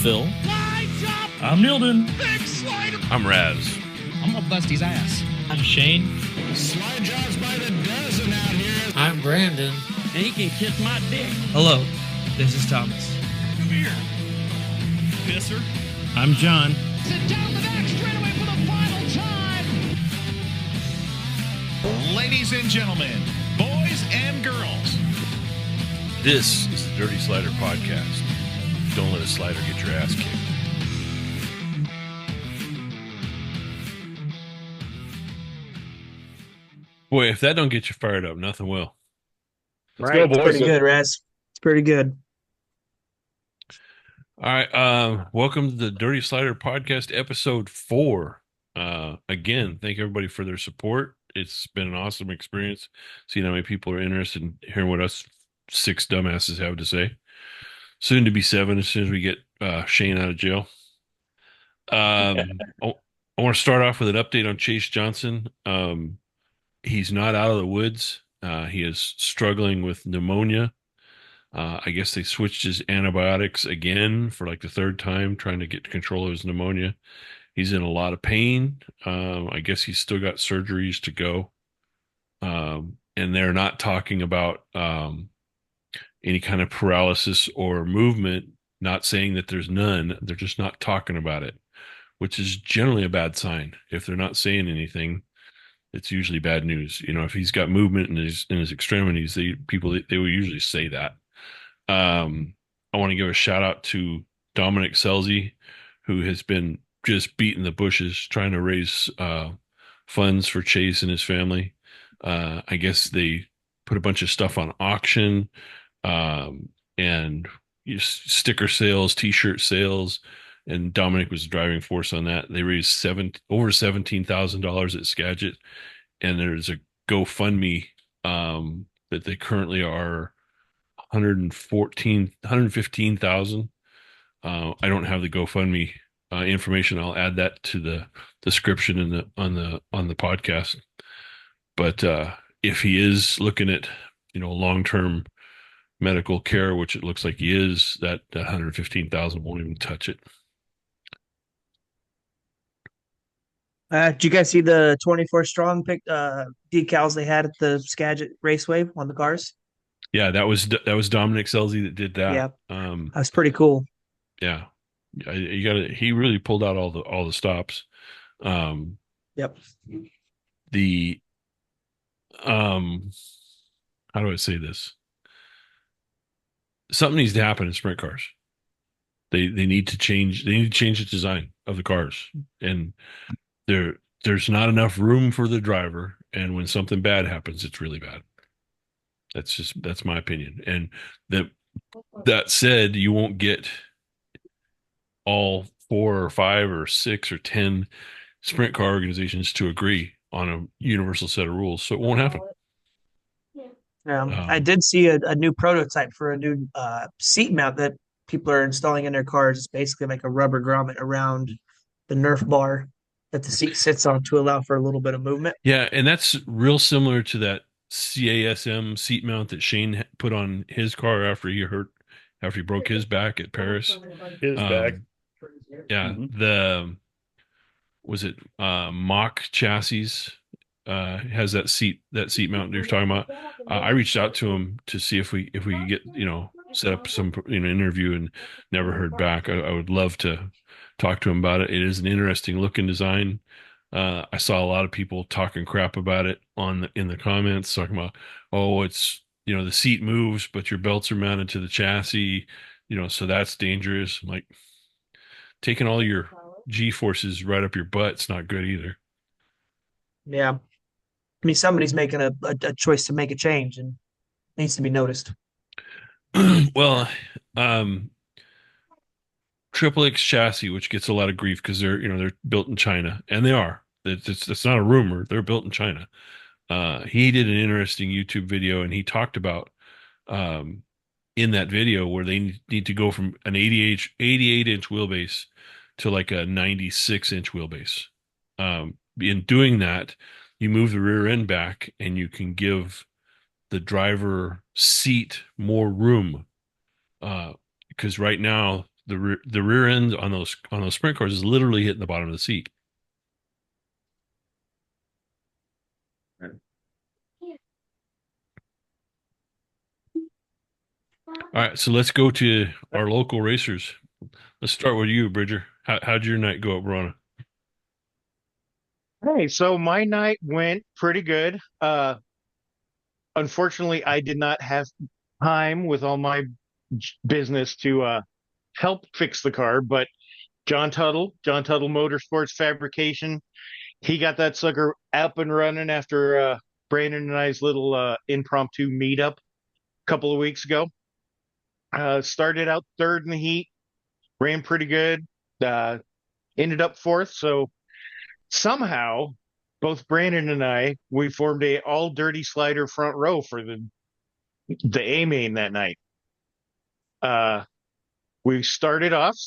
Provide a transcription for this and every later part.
Phil. I'm Nilden. I'm Raz. I'm up Busty's ass. I'm Shane. Slide jobs by the dozen out here. I'm Brandon. And he can kiss my dick. Hello, this is Thomas. Come here, pisser. I'm John. Sit down the back straightaway for the final time. Ladies and gentlemen, boys and girls. This is the Dirty Slider Podcast. Don't let a slider get your ass kicked. Boy, if that don't get you fired up, nothing will. Right, it's pretty good, Raz. It's pretty good. All right, welcome to the Dirty Slider Podcast, episode 4. Again, thank everybody for their support. It's been an awesome experience seeing how many people are interested in hearing what us 6 dumbasses have to say. Soon to be 7 as soon as we get Shane out of jail. I want to start off with an update on Chase Johnson. He's not out of the woods. He is struggling with pneumonia. I guess they switched his antibiotics again for like the 3rd time, trying to get control of his pneumonia. He's in a lot of pain. I guess he's still got surgeries to go. And they're not talking about any kind of paralysis or movement, not saying that there's none. They're just not talking about it, which is generally a bad sign. If they're not saying anything, it's usually bad news. You know, if he's got movement in his extremities, they will usually say that. I want to give a shout out to Dominic Selzy, who has been just beating the bushes trying to raise funds for Chase and his family. I guess they put a bunch of stuff on auction, and sticker sales, T-shirt sales, and Dominic was the driving force on that. They raised over $17,000 at Skagit, and there's a GoFundMe that they currently are $115,000. I don't have the GoFundMe information. I'll add that to the description on the podcast. But if he is looking at long-term medical care, which it looks like he is, that 115,000 won't even touch it. Did you guys see the 24 strong decals they had at the Skagit Raceway on the cars? Yeah, that was Dominic Selzy that did that. Yeah, that's pretty cool. Yeah, he really pulled out all the stops. Yep. The how do I say this? Something needs to happen in sprint cars. They need to change. They need to change the design of the cars, and there's not enough room for the driver. And when something bad happens, it's really bad. That's my opinion. And that said, you won't get all 4 or 5 or 6 or 10 sprint car organizations to agree on a universal set of rules, so it won't happen. I did see a new prototype for a new seat mount that people are installing in their cars. It's basically like a rubber grommet around the Nerf bar that the seat sits on to allow for a little bit of movement. Yeah, and that's real similar to that CASM seat mount that Shane put on his car after he broke his back at Paris. His back. Yeah, Mm-hmm. Was it Mach chassis has that seat mount you're talking about. I reached out to him to see if we could get set up some interview, and never heard back. I would love to talk to him about it. It is an interesting looking design. I saw a lot of people talking crap about it in the comments, talking about, it's the seat moves, but your belts are mounted to the chassis, so that's dangerous. I'm like, taking all your G forces right up your butt, it's not good either. Yeah, I mean, somebody's making a choice to make a change, and needs to be noticed. Well, Triple X chassis, which gets a lot of grief because they're built in China, and they are. It's not a rumor. They're built in China. He did an interesting YouTube video, and he talked about in that video where they need to go from an 88-inch wheelbase to like a 96-inch wheelbase. In doing that, you move the rear end back, and you can give the driver seat more room. Because right now the rear end on those sprint cars is literally hitting the bottom of the seat. All right, so let's go to our local racers. Let's start with you, Bridger. How'd your night go at Verona? Hey, so my night went pretty good. Unfortunately, I did not have time with all my business to help fix the car, but John Tuttle Motorsports Fabrication, he got that sucker up and running after Brandon and I's little impromptu meetup a couple of weeks ago. Started out third in the heat, ran pretty good, uh, ended up fourth. So somehow, both Brandon and we formed a all dirty slider front row for the A main that night. Uh, we started off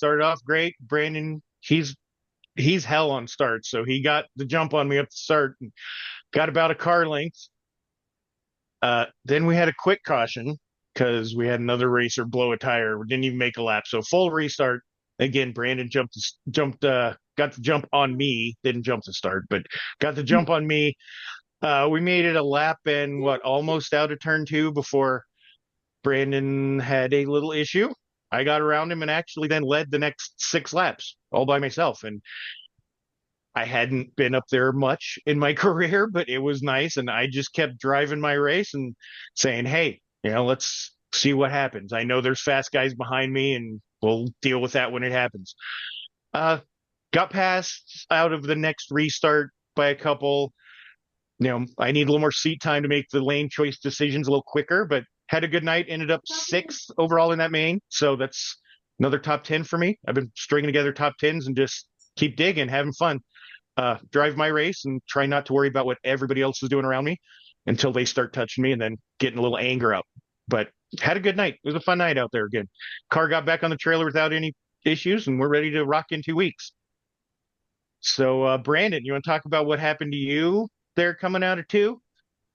great. Brandon, he's hell on starts, so he got the jump on me up the start and got about a car length. Then we had a quick caution because we had another racer blow a tire. We didn't even make a lap, so full restart. Again, Brandon got the jump on me. Didn't jump the start, but got the jump on me. We made it a lap and almost out of turn two before Brandon had a little issue. I got around him and actually then led the next 6 laps all by myself. And I hadn't been up there much in my career, but it was nice. And I just kept driving my race and saying, hey, let's see what happens. I know there's fast guys behind me and we'll deal with that when it happens. Got passed out of the next restart by a couple. I need a little more seat time to make the lane choice decisions a little quicker, but had a good night. Ended up 6th overall in that main. So that's another top 10 for me. I've been stringing together top 10s and just keep digging, having fun. Drive my race and try not to worry about what everybody else is doing around me until they start touching me and then getting a little anger up. But had a good night. It was a fun night out there again. Car got back on the trailer without any issues and we're ready to rock in 2 weeks. So, Brandon, you want to talk about what happened to you there coming out of 2?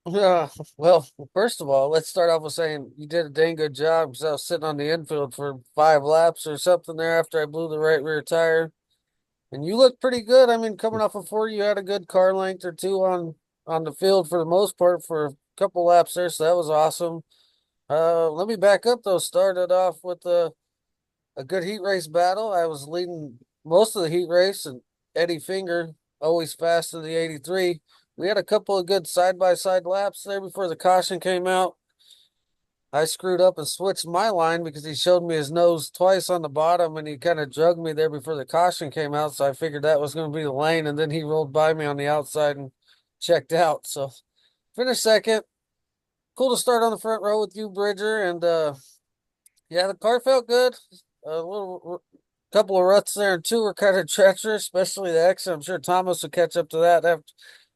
Well, first of all, let's start off with saying you did a dang good job because I was sitting on the infield for 5 laps or something there after I blew the right rear tire. And you looked pretty good. I mean, coming off of 4, you had a good car length or 2 on the field for the most part for a couple laps there, so that was awesome. Let me back up though. Started off with a good heat race battle. I was leading most of the heat race, and Eddie Finger always fast in the 83. We had a couple of good side-by-side laps there before the caution came out. I screwed up and switched my line because he showed me his nose twice on the bottom and he kind of drugged me there before the caution came out. So I figured that was going to be the lane. And then he rolled by me on the outside and checked out. So finished second. Cool to start on the front row with you, Bridger. And yeah, the car felt good. A little couple of ruts there and 2 were kind of treacherous, especially the X. I'm sure Thomas will catch up to that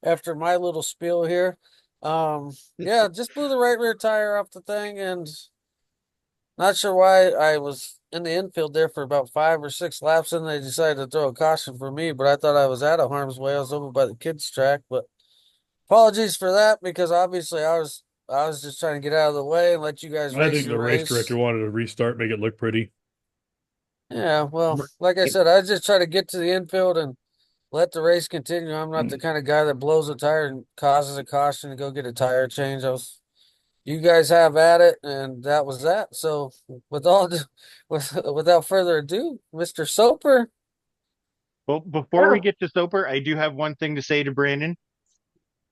after my little spiel here. Yeah, just blew the right rear tire off the thing and not sure why I was in the infield there for about 5 or 6 laps and they decided to throw a caution for me, but I thought I was out of harm's way. I was over by the kids track, but apologies for that because obviously I was just trying to get out of the way and let you guys I race think the your race race. director wanted to restart, make it look pretty. Yeah, well, like I said, I just try to get to the infield and let the race continue. I'm not the kind of guy that blows a tire and causes a caution to go get a tire change. You guys have at it, and that was that. So, without further ado, Mr. Soper. Well, before we get to Soper, I do have one thing to say to Brandon.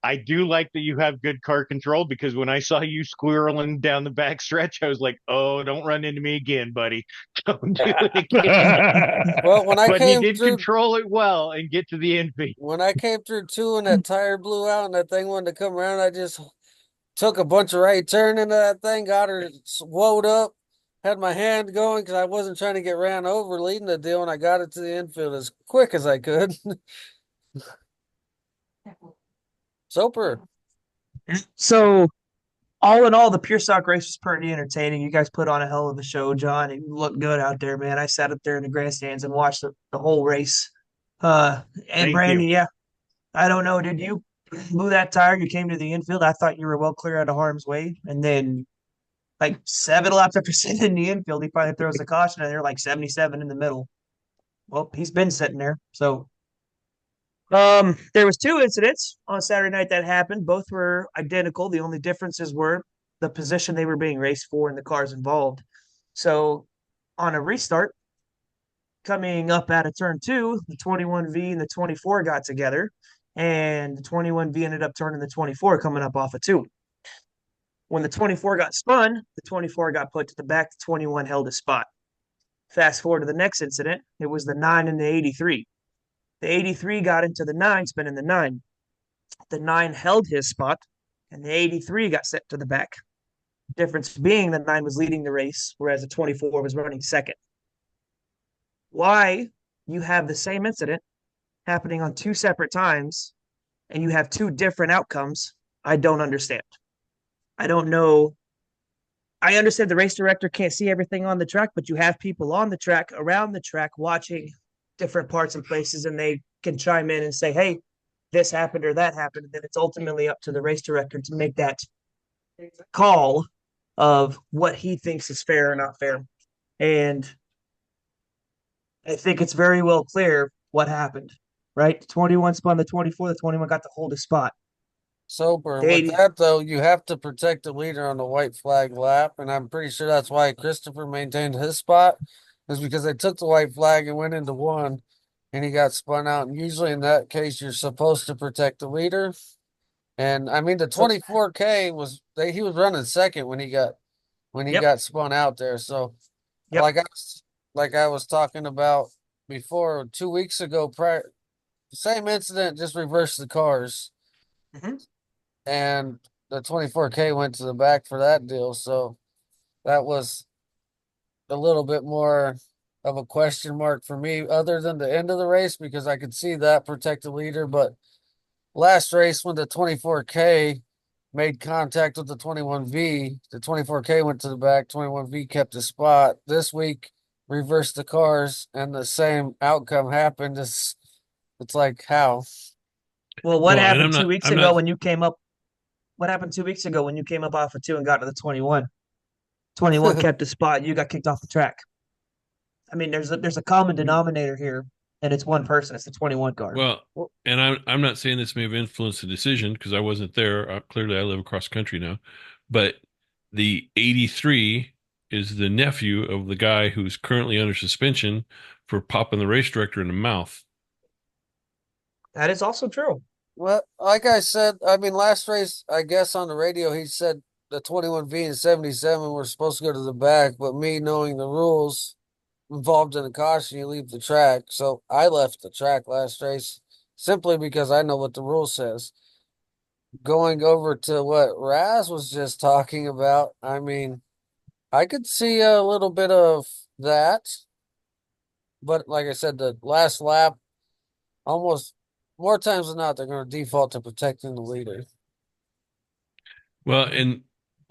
I do like that you have good car control because when I saw you squirreling down the back stretch, I was like, "Oh, don't run into me again, buddy! Don't do it again." Well, when I But he came did through, control it well and get to the infield. when I came through 2 and that tire blew out and that thing wanted to come around, I just took a bunch of right turn into that thing, got her swowed up, had my hand going because I wasn't trying to get ran over leading the deal, and I got it to the infield as quick as I could. Soper. So, all in all, the pure stock race was pretty entertaining. You guys put on a hell of a show, John. You looked good out there, man. I sat up there in the grandstands and watched the whole race. And Thank Brandon, you. yeah, I don't know. Did you blew that tire? You came to the infield. I thought you were well clear out of harm's way, and then like 7 laps after sitting in the infield, he finally throws the caution, and they're like 77 in the middle. Well, he's been sitting there. So there was 2 incidents on Saturday night that happened. Both were identical. The only differences were the position they were being raced for and the cars involved. So on a restart, coming up out of turn 2, the 21V and the 24 got together, and the 21V ended up turning the 24 coming up off of 2. When the 24 got spun, the 24 got put to the back, the 21 held his spot. Fast forward to the next incident, it was the 9 and the 83. The 83 got into the 9, spinning the 9. The 9 held his spot, and the 83 got set to the back. Difference being the 9 was leading the race, whereas the 24 was running second. Why you have the same incident happening on 2 separate times and you have 2 different outcomes, I don't understand. I don't know. I understand the race director can't see everything on the track, but you have people on the track, around the track, watching different parts and places, and they can chime in and say, hey, this happened or that happened. And then it's ultimately up to the race director to make that call of what he thinks is fair or not fair. And I think it's very well clear what happened, right? The 21 spun the 24, the 21 got to hold his spot. Sober. The With 80 that, though, you have to protect the leader on the white flag lap, and I'm pretty sure that's why Christopher maintained his spot, is because they took the white flag and went into 1, and he got spun out. And usually in that case, you're supposed to protect the leader. And I mean, the 24K he was running second when he got Yep. spun out there. So, Yep. like I was talking about before 2 weeks ago, same incident, just reversed the cars. Mhm. And the 24K went to the back for that deal. So that was a little bit more of a question mark for me, other than the end of the race, because I could see that protect the leader. But last race, when the 24K made contact with the 21V, the 24K went to the back, 21V kept his spot. This week, reversed the cars, and the same outcome happened. It's like, how? Well, what Well, and happened I'm 2 not, weeks I'm ago not, when you came up? What happened 2 weeks ago when you came up off of 2 and got to the 21? 21 kept his spot. You got kicked off the track. I mean, there's a common denominator here, and it's one person. It's the 21 car. well, and I'm not saying this may have influenced the decision because I wasn't there. Clearly, I live across country now, but the 83 is the nephew of the guy who's currently under suspension for popping the race director in the mouth. That is also true. Well, like I said, I mean, last race, I guess on the radio, he said the 21V and 77 were supposed to go to the back, but me knowing the rules involved in a caution, you leave the track. So I left the track last race simply because I know what the rule says. Going over to what Raz was just talking about, I mean, I could see a little bit of that, but like I said, the last lap, almost more times than not, they're going to default to protecting the leader. Well, and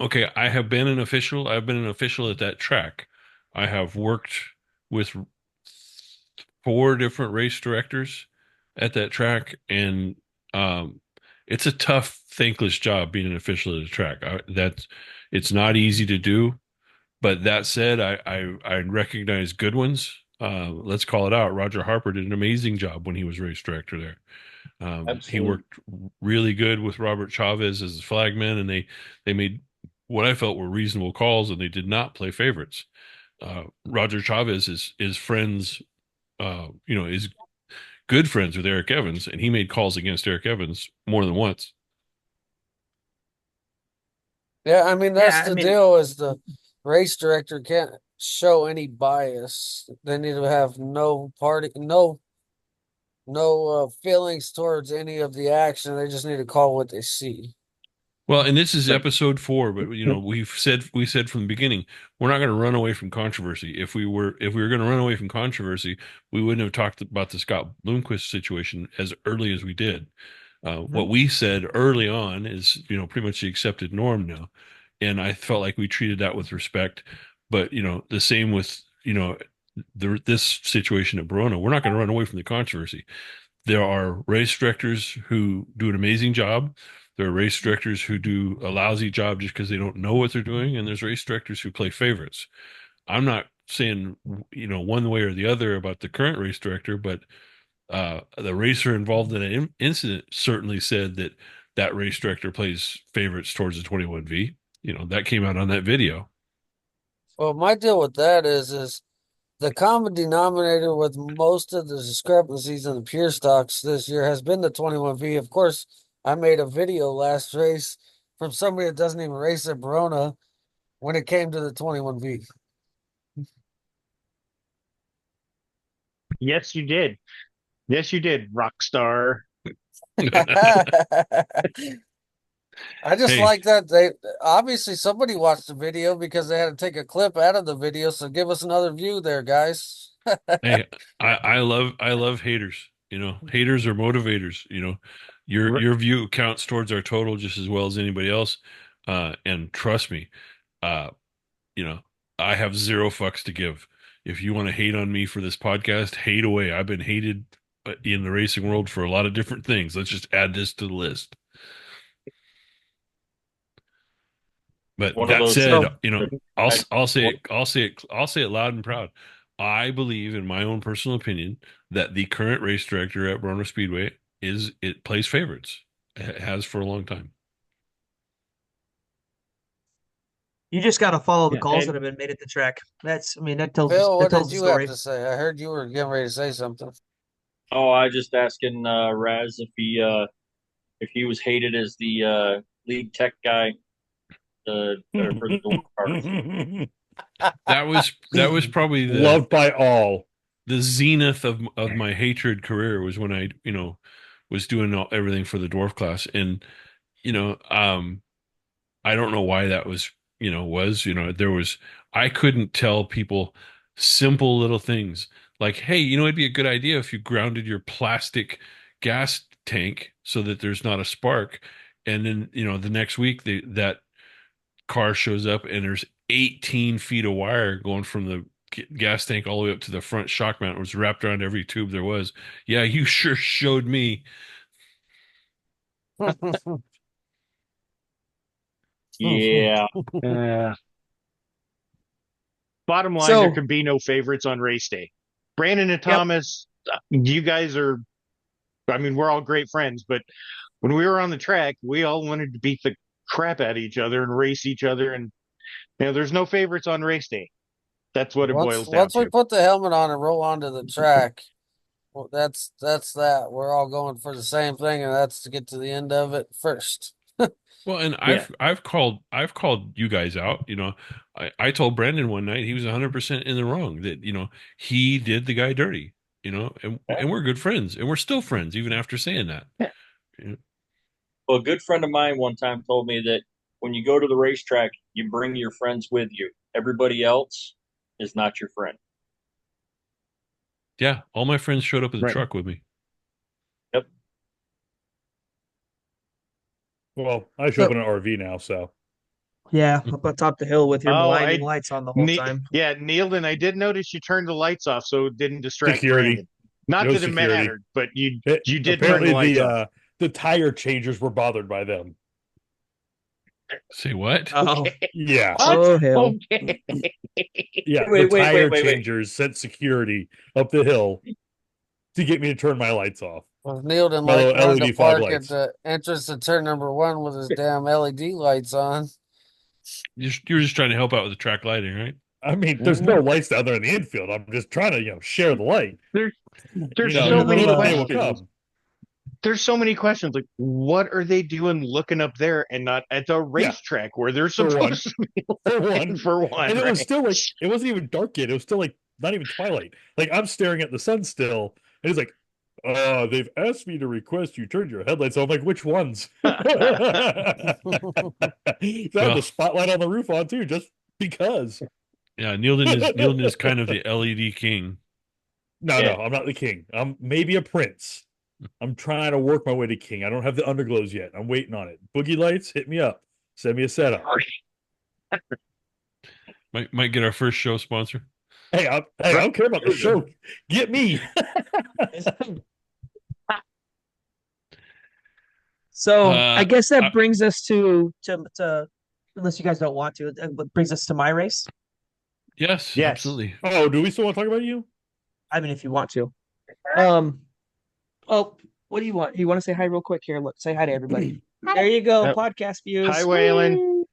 okay, I have been an official. I've been an official at that track. I have worked with 4 different race directors at that track, and it's a tough, thankless job being an official at a track. It's not easy to do. But that said, I recognize good ones. Let's call it out. Roger Harper did an amazing job when he was race director there. He worked really good with Robert Chavez as the flagman, and they made what I felt were reasonable calls, and they did not play favorites. Roger Chavez is friends, is good friends with Eric Evans, and he made calls against Eric Evans more than once. Yeah, I mean, that's Yeah, I the mean, deal is the race director can't show any bias. They need to have no feelings towards any of the action. They just need to call what they see. Well, and this is But episode 4, but we said from the beginning we're not going to run away from controversy. If we were going to run away from controversy, we wouldn't have talked about the Scott Bloomquist situation as early as we did. What we said early on is, pretty much the accepted norm now, and I felt like we treated that with respect. But the same with this situation at Barona. We're not going to run away from the controversy. There are race directors who do an amazing job. There are race directors who do a lousy job just because they don't know what they're doing, and there's race directors who play favorites. I'm not saying, one way or the other about the current race director, but the racer involved in an incident certainly said that that race director plays favorites towards the 21V. That came out on that video. Well, my deal with that is the common denominator with most of the discrepancies in the pure stocks this year has been the 21V. Of course, I made a video last race from somebody that doesn't even race at Barona when it came to the 21V. Yes, you did. Yes, you did, rock star. I just Hey. like that they obviously somebody watched the video because they had to take a clip out of the video. So give us another view there, guys. Hey, I love haters. Haters are motivators. Your view counts towards our total just as well as anybody else. And trust me, uh, you know, I have zero fucks to give. If you want to hate on me for this podcast, hate away. I've been hated in the racing world for a lot of different things. Let's just add this to the list. But One of that those- said, So- I'll say it loud and proud. I believe, in my own personal opinion, that the current race director at Barona Speedway it plays favorites. It has for a long time. You just got to follow the Yeah, calls and- that have been made at the track. That tells Phil, that what tells did the you have story. to say? I heard you were getting ready to say something. Oh, I just asking Raz if he was hated as the lead tech guy for the dwarf cars. That was probably Loved by all. the zenith of my hatred career was when I was doing everything for the dwarf class. And I don't know why that was there was I couldn't tell people simple little things like, hey, it'd be a good idea if you grounded your plastic gas tank so that there's not a spark. And then the next week that car shows up and there's 18 feet of wire going from the gas tank all the way up to the front shock mount. It was wrapped around every tube there was. Yeah, you sure showed me. Yeah. Bottom line, So- there can be no favorites on race day. Brandon and Thomas, you guys are, we're all great friends, but when we were on the track, we all wanted to beat the crap out of each other and race each other. And, there's no favorites on race day. That's what it boils down Once we to. put the helmet on and roll onto the track, well, that's that. We're all going for the same thing, and that's to get to the end of it first. Well, and Yeah. I've called you guys out. I told Brandon one night he was 100% in the wrong, that he did the guy dirty. And we're good friends, and we're still friends even after saying that. Yeah. Well, a good friend of mine one time told me that when you go to the racetrack, you bring your friends with you. Everybody else is not your friend. Yeah, all my friends showed up in the Right. truck with me. Well, I show up in an RV now, so Yeah, up on top the hill with your Oh, blinding lights on the whole time. Yeah, Neilton, I did notice you turned the lights off so it didn't distract Security. Brandon. Not No that it security. mattered, but you did turn apparently the lights off. the tire changers were bothered by them. Say what? Oh, Yeah, oh hell. Okay. yeah. Wait, the wait, tire wait. changers sent security up the hill to get me to turn my lights off. Well, Neilton My little learned to LED park fog at lights. the entrance to turn number 1 with his damn LED lights on. You're just trying to help out with the track lighting, right? There's no lights down there in the infield. I'm just trying to share the light. There's You know, so many little day will questions. come. There's so many questions. Like, what are they doing looking up there and not at the racetrack where they're For one. supposed to be? For one. For one, And it was right? still like, it wasn't even dark yet. It was still like not even twilight. Like I'm staring at the sun still, and it's like, they've asked me to request you turn your headlights on. I'm like, which ones? So I had the spotlight on the roof on too, just because. Yeah, Neilton is kind of the LED king. No, Yeah. no, I'm not the king. I'm maybe a prince. I'm trying to work my way to king. I don't have the underglows yet. I'm waiting on it. Boogie lights, hit me up. Send me a setup. Might get our first show sponsor. Hey, I don't care about the show. Get me. So I guess that I- brings us to unless you guys don't want to, but brings us to my race. yes, Yes. absolutely. Oh, do we still want to talk about you? I mean, if you want to. Oh, what do you want? You want to say hi real quick here? Look, say hi to everybody. There you go, Yep. podcast views. Hi, Waylon. Woo!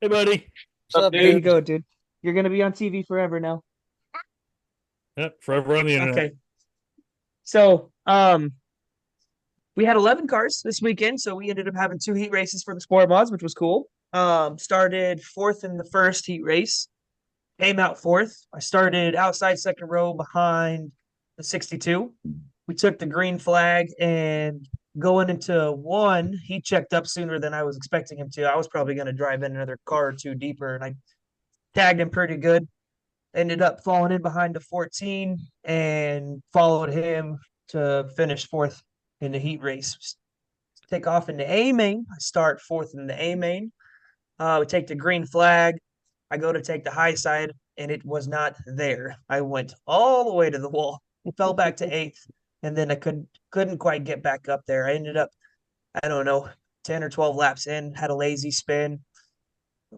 Hey, buddy. What's up, There you dude? go, dude. You're gonna be on TV forever now. Yeah, forever on the internet. Okay. So, we had 11 cars this weekend, so we ended up having 2 heat races for the sport mods, which was cool. Started fourth in the first heat race, came out fourth. I started outside second row behind the 62. We took the green flag, and going into one, he checked up sooner than I was expecting him to. I was probably going to drive in another car or two deeper, and I tagged him pretty good. Ended up falling in behind the 14 and followed him to finish fourth in the heat race. Take off in the A main. I start fourth in the A main. We take the green flag. I go to take the high side, and it was not there. I went all the way to the wall, fell back to eighth, and then I couldn't quite get back up there. I ended up, I don't know, 10 or 12 laps in, had a lazy spin,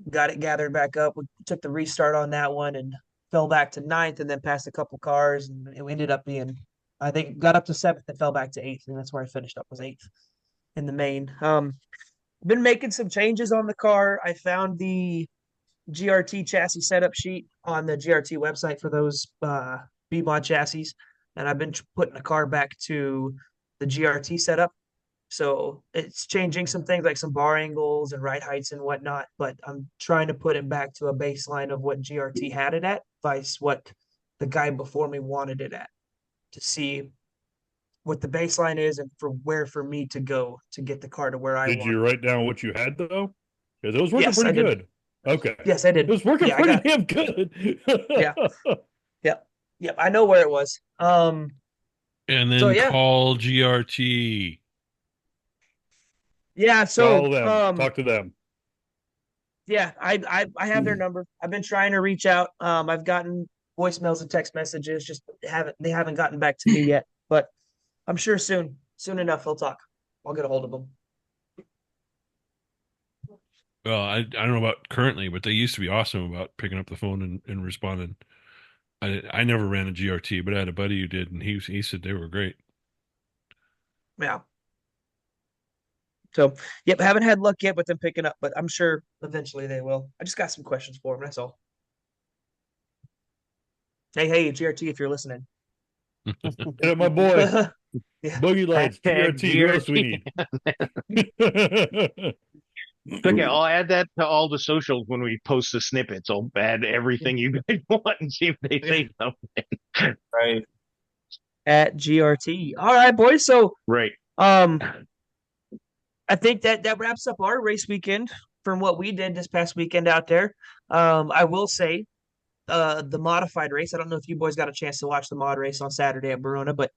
got it gathered back up. We took the restart on that one and fell back to ninth, and then passed a couple cars, and it ended up being, I think, got up to seventh and fell back to eighth, and that's where I finished up, was eighth in the main. Been making some changes on the car. I found the GRT chassis setup sheet on the GRT website for those B-mod chassis, and I've been putting the car back to the GRT setup. So it's changing some things like some bar angles and ride heights and whatnot, but I'm trying to put it back to a baseline of what GRT had it at, vice what the guy before me wanted it at, to see what the baseline is and for where for me to go to get the car to where I Did want. you write down what you had, though? Because it was working Yes, I pretty did. good. Okay. Yes, I did. It was working Yeah, I pretty got it. damn good. Yeah. Yep, I know where it was. And then So, yeah. call GRT. Yeah, Call them. so Talk to them. yeah, I have their number. I've been trying to reach out. I've gotten voicemails and text messages, just they haven't gotten back to me yet, but I'm sure soon enough they'll talk. I'll get a hold of them. Well, I don't know about currently, but they used to be awesome about picking up the phone and responding. I never ran a GRT, but I had a buddy who did, and he said they were great. Yeah. So, yep, haven't had luck yet with them picking up, but I'm sure eventually they will. I just got some questions for them. That's all. Hey, GRT, if you're listening. Yeah, my boy. Yeah. Boogie Lights, GRT. What else do we need? Okay, I'll add that to all the socials when we post the snippets. I'll add everything you guys want and see if they say something. Right. At GRT. All right, boys. So, Right. I think that wraps up our race weekend from what we did this past weekend out there. I will say, the modified race. I don't know if you boys got a chance to watch the mod race on Saturday at Barona, but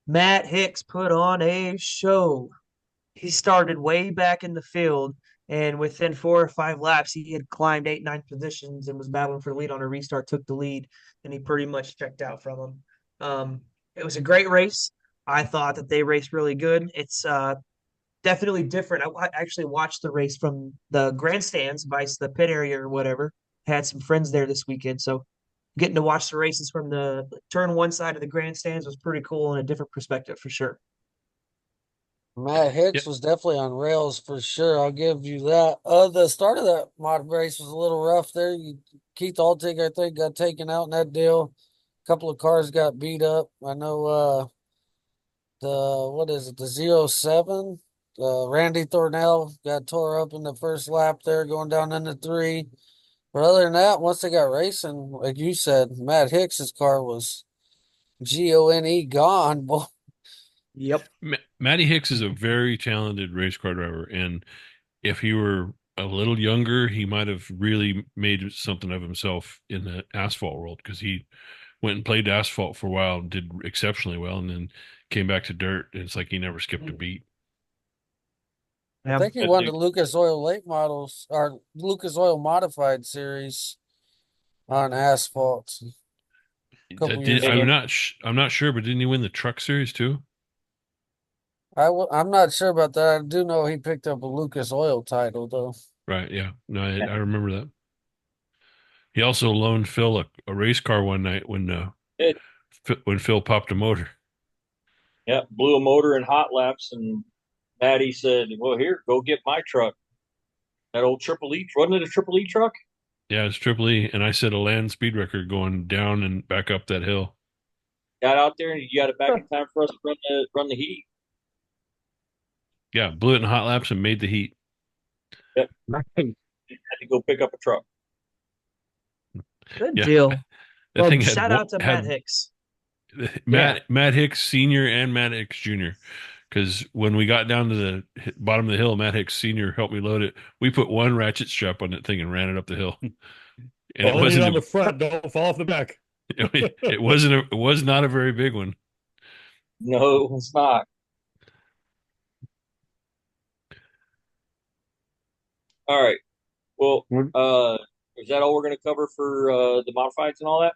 Matt Hicks put on a show. He started way back in the field, and within 4 or 5 laps, he had climbed 8, 9 positions and was battling for the lead on a restart, took the lead, and he pretty much checked out from him. It was a great race. I thought that they raced really good. It's definitely different. I actually watched the race from the grandstands, vice the pit area or whatever. Had some friends there this weekend, so getting to watch the races from the turn one side of the grandstands was pretty cool and a different perspective for sure. Matt Hicks Yep. was definitely on rails for sure. I'll give you that. The start of that mod race was a little rough there. Keith Altig, I think, got taken out in that deal. A couple of cars got beat up. I know the 07? Randy Thornell got tore up in the first lap there going down into 3. But other than that, once they got racing, like you said, Matt Hicks's car was GONE gone. Boy. Yep. Matty Hicks is a very talented race car driver, and if he were a little younger, he might have really made something of himself in the asphalt world, because he went and played asphalt for a while and did exceptionally well, and then came back to dirt, and it's like he never skipped a beat. I think he won the Lucas Oil late models or Lucas Oil modified series on asphalt. I'm not sure, but didn't he win the truck series too? I'm not sure about that. I do know he picked up a Lucas Oil title though. Right. Yeah. No, I remember that. He also loaned Phil a race car one night It, when Phil popped a motor. yeah, blew a motor in hot laps, and Patty said, "Well, here, go get my truck. That old Triple E, wasn't it a Triple E truck?" Yeah, it's Triple E, and I set a land speed record going down and back up that hill. Got out there, and you got it back in time for us to run the heat. Yeah, blew it in hot laps and made the heat. Yep. Had to go pick up a truck. Good Yeah. deal. That Well, thing shout out to Matt Hicks. Matt Hicks Senior and Matt Hicks Junior. Because when we got down to the bottom of the hill, Matt Hicks Senior helped me load it. We put one ratchet strap on that thing and ran it up the hill. And it wasn't on the front. Don't fall off the back. It was not a very big one. No, it's not. All right. Well, is that all we're going to cover for the modifieds and all that?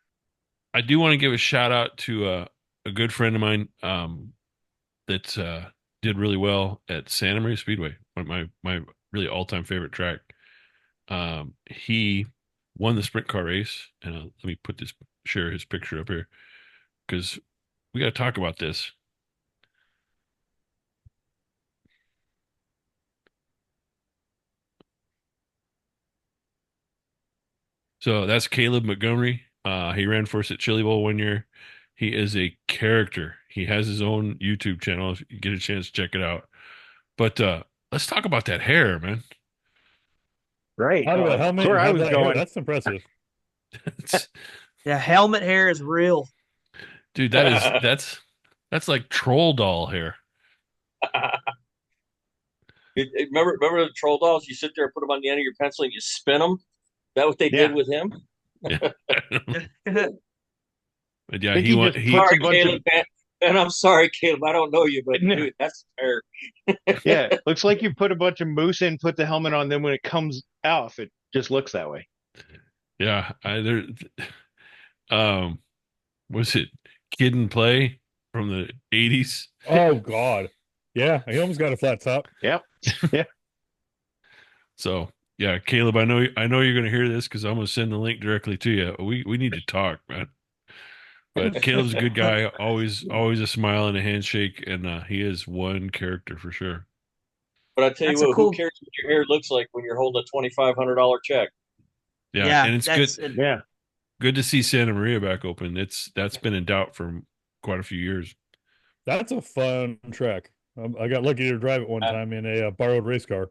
I do want to give a shout out to a good friend of mine that did really well at Santa Maria Speedway, one of my really all time favorite track. He won the sprint car race, and let me share his picture up here because we got to talk about this. So that's Kaleb Montgomery. He ran for us at Chili Bowl one year. He is a character. He has his own YouTube channel. If you get a chance, check it out. But let's talk about that hair, man. Right. Out of a helmet, where I have was that going. hair, that's impressive. Yeah, helmet hair is real. Dude, that's like troll doll hair. Remember the troll dolls? You sit there and put them on the end of your pencil and you spin them. Is that what they did with him? Yeah. But yeah, Think he just he puts Sorry, a bunch Caleb, man. And I'm sorry, Caleb. I don't know you, but dude, that's fair. Yeah, looks like you put a bunch of moose in, put the helmet on, then when it comes off, it just looks that way. Yeah, was it Kid and Play from the 80s? Oh God. Yeah, he almost got a flat top. Yep. Yeah. So yeah, Caleb, I know you're going to hear this because I'm going to send the link directly to you. We need to talk, man. But Caleb's a good guy, always a smile and a handshake, and he is one character for sure. But I tell you what, who cares what your hair looks like when you're holding a $2,500 check? Yeah, and it's good. Yeah, good to see Santa Maria back open. That's been in doubt for quite a few years. That's a fun track. I got lucky to drive it one time in a borrowed race car.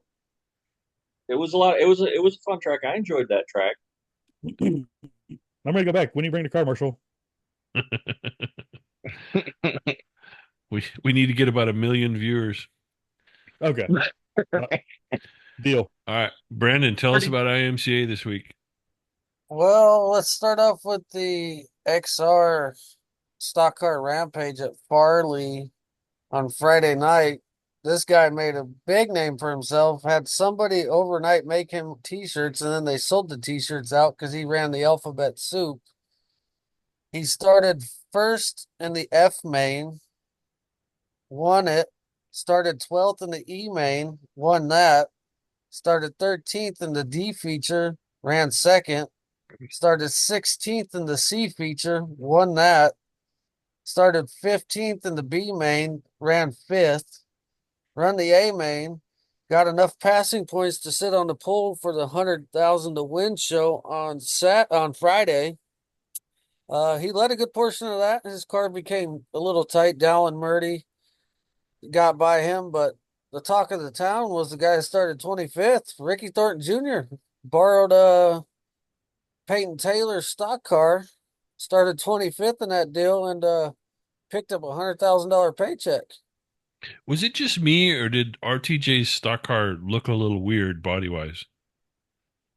It was a lot. It was a fun track. I enjoyed that track. I'm ready to go back. When do you bring the car, Marshall? we need to get about 1 million viewers. Okay. Deal. All right, Brandon, tell us about IMCA this week. Well, let's start off with the XR stock car rampage at Farley on Friday night. This guy made a big name for himself, had somebody overnight make him t-shirts, and then they sold the t-shirts out because he ran the alphabet soup. He started first in the F main, won it, started 12th in the E main, won that, started 13th in the D feature, ran second, started 16th in the C feature, won that, started 15th in the B main, ran fifth, run the A main, got enough passing points to sit on the pole for the 100,000 to win show on Friday. He led a good portion of that. His car became a little tight. Dallin Murdy got by him, but the talk of the town was the guy that started 25th, Ricky Thornton Jr. Borrowed Peyton Taylor's stock car, started 25th in that deal, and picked up a $100,000 paycheck. Was it just me, or did RTJ's stock car look a little weird body wise?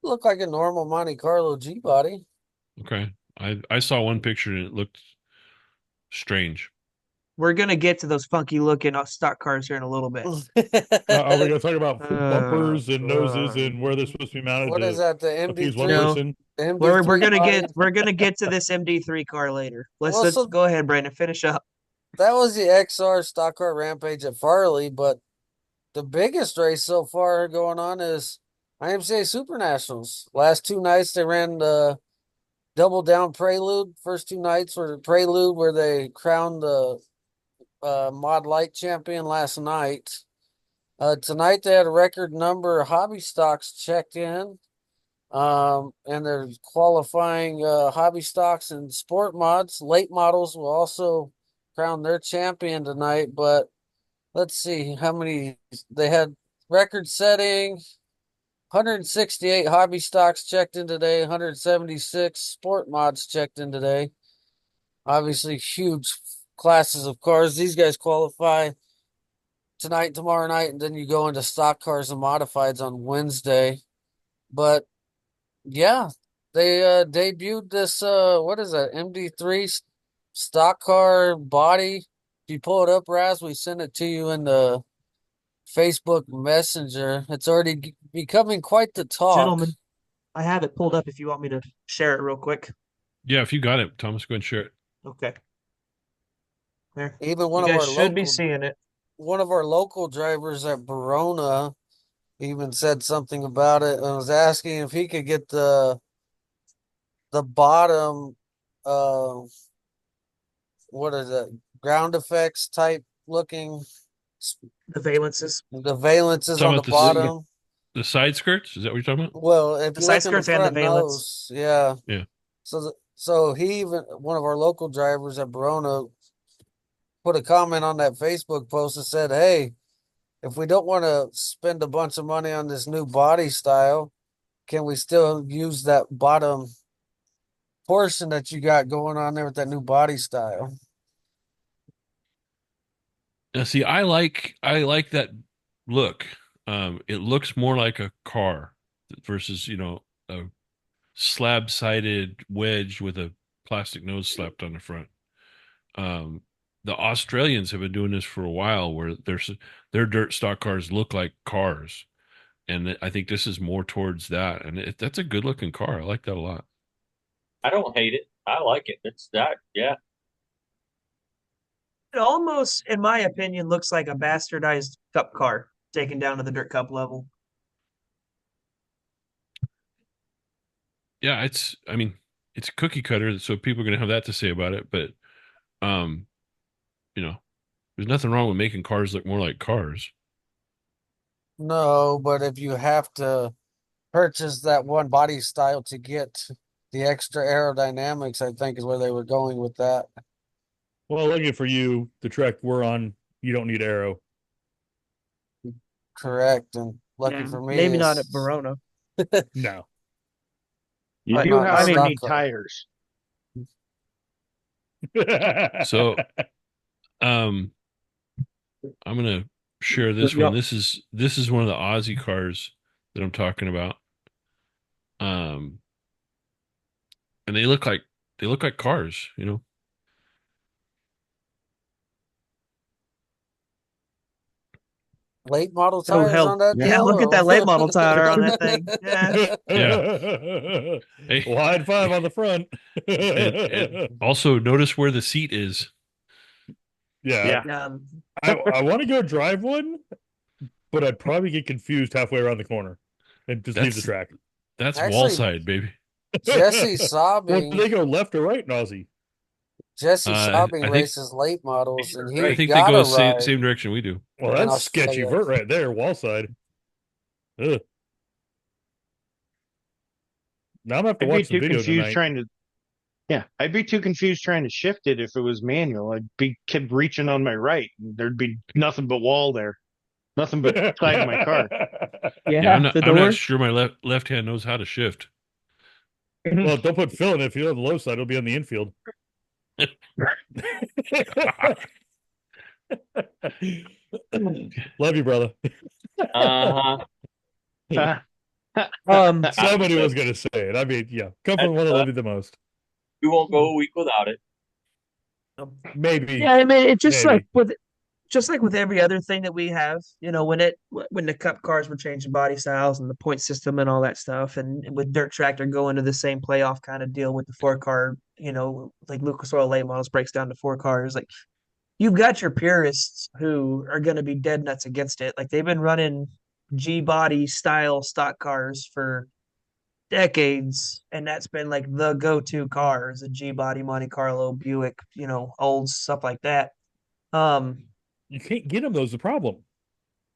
Looked like a normal Monte Carlo G body. Okay. I saw one picture and it looked strange. We're gonna get to those funky looking stock cars here in a little bit. Are we gonna talk about bumpers and noses and where they're supposed to be mounted? What is that? The MD3? We're gonna get to this MD3 car later. Let's go ahead, Brandon. Finish up. that was the XR Stock Car Rampage at Farley, but the biggest race so far going on is IMCA Super Nationals. Last 2 nights they ran the Double Down Prelude. First 2 nights were the Prelude where they crowned the Mod Light champion last night. Tonight they had a record number of hobby stocks checked in. And they're qualifying hobby stocks and sport mods. Late models will also crown their champion tonight, but let's see how many they had. Record setting 168 hobby stocks checked in today, 176 sport mods checked in today. Obviously, huge classes of cars. These guys qualify tonight, tomorrow night, and then you go into stock cars and modifieds on Wednesday. But yeah, they debuted this what is that, MD3 stock car body. If you pull it up, Raz, we sent it to you in the Facebook Messenger. It's already becoming quite the talk. Gentlemen, I have it pulled up if you want me to share it real quick. Yeah, if you got it, Thomas, go ahead and share it. Okay. There. Even one You of guys our should be local seeing it. one of our local drivers at Barona even said something about it and was asking if he could get the bottom what is it, ground effects type looking The valences. the valences Talking on the about bottom. The side skirts? Is that what you're talking about? Well, if The you side look in the skirts and the front valence. nose, yeah. Yeah. So he even, one of our local drivers at Barona, put a comment on that Facebook post and said, "Hey, if we don't want to spend a bunch of money on this new body style, can we still use that bottom portion that you got going on there with that new body style?" Now, see, I like that look. It looks more like a car versus, a slab-sided wedge with a plastic nose slapped on the front. The Australians have been doing this for a while, where their dirt stock cars look like cars, and I think this is more towards that. And that's a good-looking car. I like that a lot. I don't hate it. I like it. It's that, yeah. It almost, in my opinion, looks like a bastardized cup car taken down to the dirt cup level. Yeah, I mean, it's cookie cutter, so people are going to have that to say about it. But, um, there's nothing wrong with making cars look more like cars. No, but if you have to purchase that one body style to get the extra aerodynamics, I think is where they were going with that. Well, lucky for you, the track we're on, you don't need aero. Correct, and lucky Yeah, for me, maybe not it's- at Verona. No. You But do, not however, stock need car. tires. So, I'm gonna share this one. Yep. This is one of the Aussie cars that I'm talking about. And they look like cars, late model Oh, tires hell. on that Yeah, deal. Look at that late model tire on that thing. Yeah. Hey. Wide 5 on the front. And also notice where the seat is. Yeah. I want to go drive one, but I'd probably get confused halfway around the corner and just leave the track. That's Actually, wall side, baby. Jesse Well, do Saubing, they go left or right in Aussie? Jesse I Saubing think- races late models, and I he think they got go a same ride. same direction we do. Well, in that's sketchy Australia. vert right there, wall side. Ugh. Now I'm gonna have to I'd be watch the too video confused tonight. trying to. Yeah, I'd be too confused trying to shift it if it was manual. I'd be kept reaching on my right. And there'd be nothing but wall there, nothing but side of my car. Yeah, I'm the not door. sure my left hand knows how to shift. Well, don't put Phil in it. If you're on the low side, it'll be on the infield. Love you, brother. Uh-huh. Somebody was gonna say it. I mean, yeah, come from one that love you the most. We won't go a week without it. Maybe. Yeah, I mean, it's just Maybe. like with every other thing that we have, when the cup cars were changing body styles and the point system and all that stuff, and with dirt tractor going to the same playoff kind of deal with the 4 car, like Lucas Oil late models breaks down to 4 cars. Like you've got your purists who are going to be dead nuts against it. Like they've been running G body style stock cars for decades, and that's been like the go-to car is a G body Monte Carlo Buick, old stuff like that. You can't get them. Those the problem.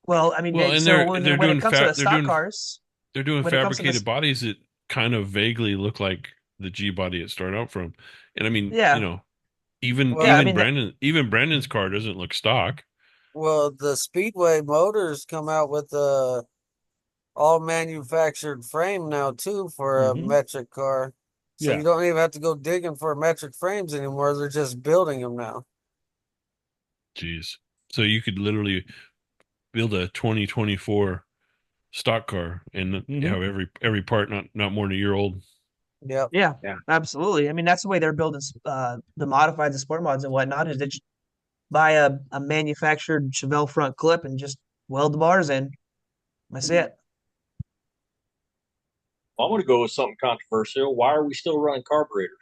Well, I mean, Well, and so they're when it doing comes to the they're stock doing cars, they're doing when it comes to fabricated this, bodies that kind of vaguely look like the G body it started out from. And I mean, yeah, even yeah, I Well, even mean, Brandon's car doesn't look stock. well, the Speedway Motors come out with a all manufactured frame now too for a Mm-hmm. metric car. So Yeah. you don't even have to go digging for metric frames anymore. They're just building them now. Jeez. So you could literally build a 2024 stock car and Mm-hmm. have every part not more than a year old. Yep. yeah, Yeah. absolutely. I mean, that's the way they're building the modified, the sport mods and whatnot. Is they just buy a manufactured Chevelle front clip and just weld the bars in. That's it. I'm going to go with something controversial. Why are we still running carburetors?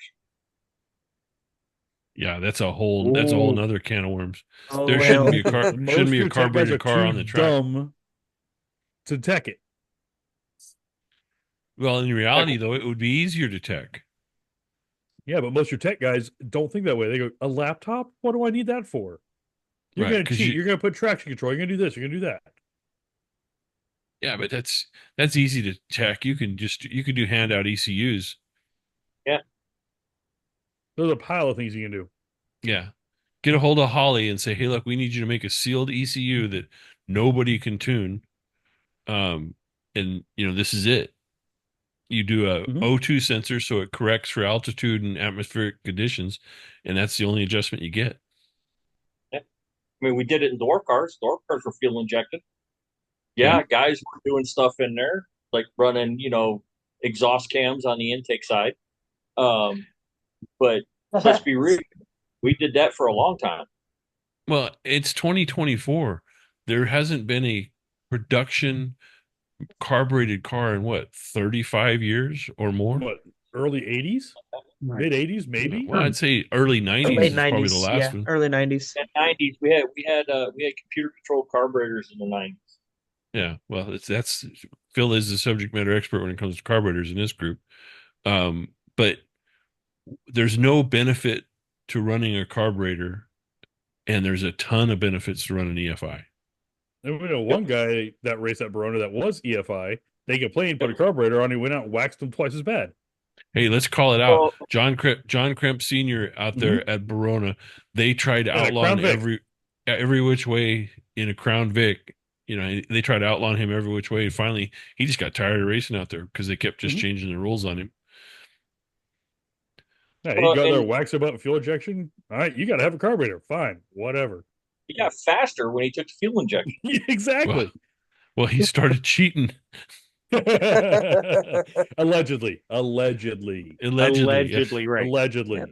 Yeah, that's a whole nother can of worms. Oh There well, shouldn't Most be a of the tech guys carbureted are car on too the track. dumb to tech it. Well, in Like, reality, though, it would be easier to tech. Yeah, but most of your tech guys don't think that way. They go, a laptop? What do I need that for? You're Right, going to 'cause cheat. You're going to put traction control. You're going to do this. You're going to do that. yeah, but that's easy to tech. You can do handout ECUs. yeah, There's a pile of things you can do. Yeah. Get a hold of Holly and say, hey, look, we need you to make a sealed ECU that nobody can tune. And this is it. You do a Mhm. O2 sensor so it corrects for altitude and atmospheric conditions, and that's the only adjustment you get. yeah. I mean, we did it in door cars. Door cars were fuel injected. Yeah. Yeah, guys were doing stuff in there, like running, exhaust cams on the intake side. But let's be real, we did that for a long time. Well, it's 2024. There hasn't been a production carbureted car in what, 35 years or more? What, early 80s? Mid 80s, maybe? Well, I'd say early 90s late is probably the '90s, last yeah, one. early '90s. In the 90s, we had computer controlled carburetors in the 90s. Yeah, well, that's Phil is the subject matter expert when it comes to carburetors in this group. But there's no benefit to running a carburetor, and there's a ton of benefits to running EFI. And we know one guy that raced at Barona that was EFI. They complained, put a carburetor on, he went out and waxed them twice as bad. Hey, let's call it out. Well, John Kremp Sr. out there at Barona, they tried Yeah, outlawing Crown Vic. every which way in a Crown Vic. They tried outlawing him every which way. And finally, he just got tired of racing out there because they kept just changing the rules on him. Yeah, he Well, got there, and waxed about fuel injection. All right, you got to have a carburetor. Fine, whatever. he got faster when he took the fuel injection. Exactly. Well, he started cheating. Allegedly. Allegedly, yes. Allegedly, right. Allegedly. Yep.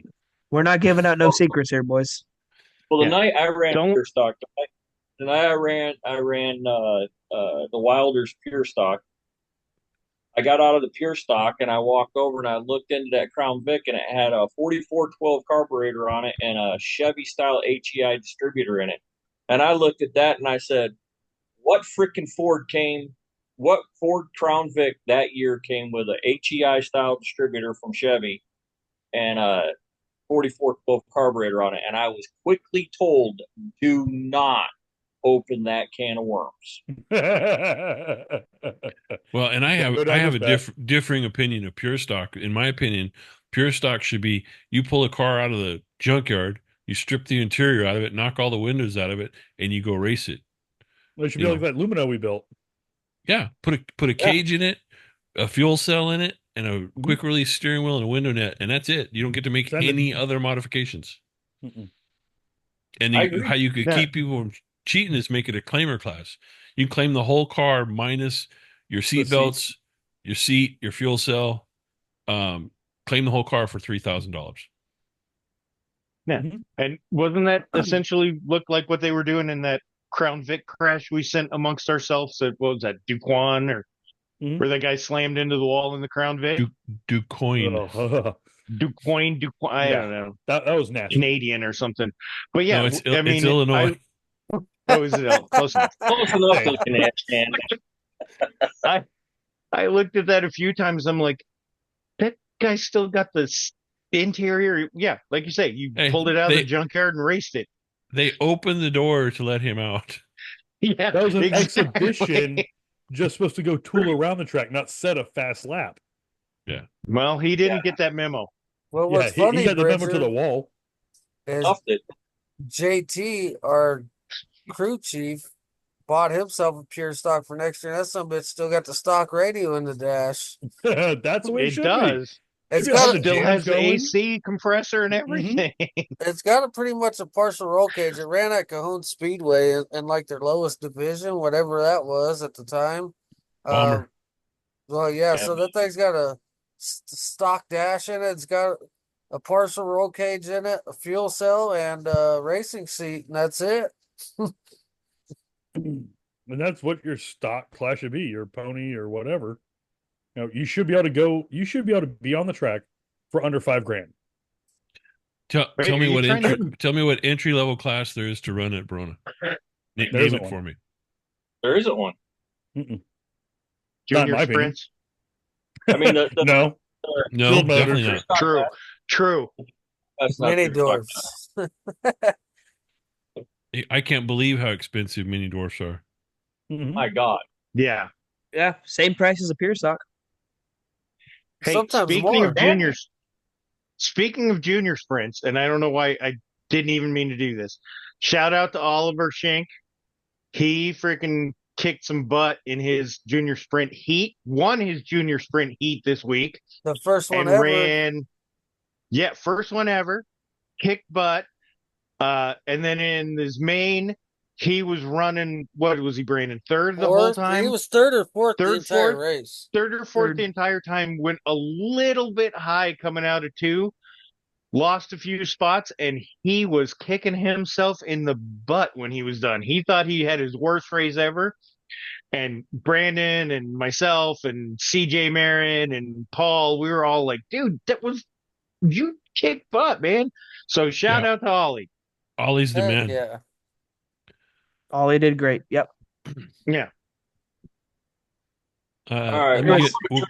We're not giving out no secrets here, boys. Well, the Yeah. night I ran Don't- pure stock, the night I ran the Wilder's pure stock. I got out of the pure stock and I walked over and I looked into that Crown Vic and it had a 4412 carburetor on it and a Chevy style HEI distributor in it. And I looked at that and I said, what freaking what Ford Crown Vic that year came with a HEI style distributor from Chevy and a 4412 carburetor on it? And I was quickly told, do not open that can of worms. Well, and I Go down have a this differing opinion of pure stock. In my opinion, pure stock should be you pull a car out of the junkyard, you strip the interior out of it, knock all the windows out of it, and you go race it. It should You be like know. that Lumina we built. Yeah, put a cage in it, a fuel cell in it, and a quick release steering wheel and a window net, and that's it. You don't get to make Send it. any other modifications. Mm-mm. And I agree. how you could Yeah. keep people from cheating is make it a claimer class. You claim the whole car minus your seat seat. belts, your seat, your fuel cell. Claim the whole car for $3,000. And wasn't that essentially look like what they were doing in that Crown Vic crash we sent amongst ourselves at, what was that, Duquan, or Mhm. where that guy slammed into the wall in the Crown Vic? Ducoin. Oh, Duquoin, I Yeah. don't know, That was nasty. Canadian or something. But yeah, No, it's I mean, Illinois. is it close enough? Close enough Hey. to Canadian. I looked at that a few times. I'm like, that guy still got the interior. Yeah, like you say, you Hey, pulled it out of the junkyard and raced it. They opened the door to let him out. Yeah, That was an exactly. exhibition just supposed to go tool around the track, not set a fast lap. Well, he didn't get that memo. Well, Yeah, what's he funny, got the memo to Bridger, the wall. is Stuffed it. JT, our crew chief, bought himself a pure stock for next year. And that son of a bitch still got the stock radio in the dash. That's the way it It should does. It's Maybe I'll have got the Still jams has the going. AC compressor and everything. it's got a pretty much a partial roll cage. It ran at Cajon Speedway in like their lowest division, whatever that was at the time. Bomber. Well, yeah, so that thing's got a stock dash in it. It's got a partial roll cage in it, a fuel cell, and a racing seat, and that's it. And that's what your stock class should be, your pony or whatever. You know, you should be able to go. You should be able to be on the track for under $5,000. Tell Wait, me are you what trying tell me what entry level class there is to run at Barona. Name isn't it one. for me. There isn't one. Not Junior my opinion. sprints. I mean, the No, No, Field motor. definitely not. True. That's not Mini pure stock. dwarfs. I can't believe how expensive mini dwarfs are. Mhm. My God. Yeah. Yeah, same price as a pure stock. Hey, Sometimes speaking more. of juniors, speaking of junior sprints, and I don't know why I didn't even mean to do this. Shout out to Oliver Schenk. He freaking kicked some butt in his junior sprint heat. Won his junior sprint heat this week. The first one and ever. ran. Yeah, first one ever. Kicked butt. And then in his main, he was running. What was he, Brandon? Third the whole Fourth. time. He was third or fourth the Third, entire fourth? race. Third or fourth Third. the entire time. Went a little bit high coming out of two. Lost a few spots, and he was kicking himself in the butt when he was done. He thought he had his worst race ever. And Brandon and myself and CJ Marin and Paul, we were all like, dude, you kick butt, man. So shout out to Ollie. Ollie's the Heck man. yeah. Ollie did great. Yep. Yeah. All right. Let me well,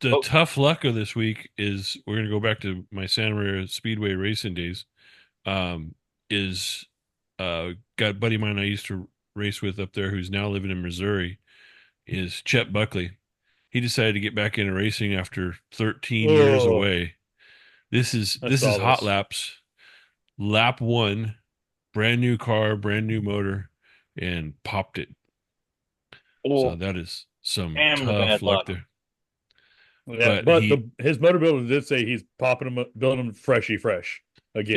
the tough luck of this week is we're going to go back to my Santa Maria Speedway racing days. Got a buddy of mine I used to race with up there who's now living in Missouri is Chet Buckley. He decided to get back into racing after 13 years Oh. away. This is I saw hot this. laps. Lap 1, brand new car, brand new motor, and popped it. So that is some Damn the tough bad luck luck. there. Yeah, But but he- his motor builder did say he's building them fresh again.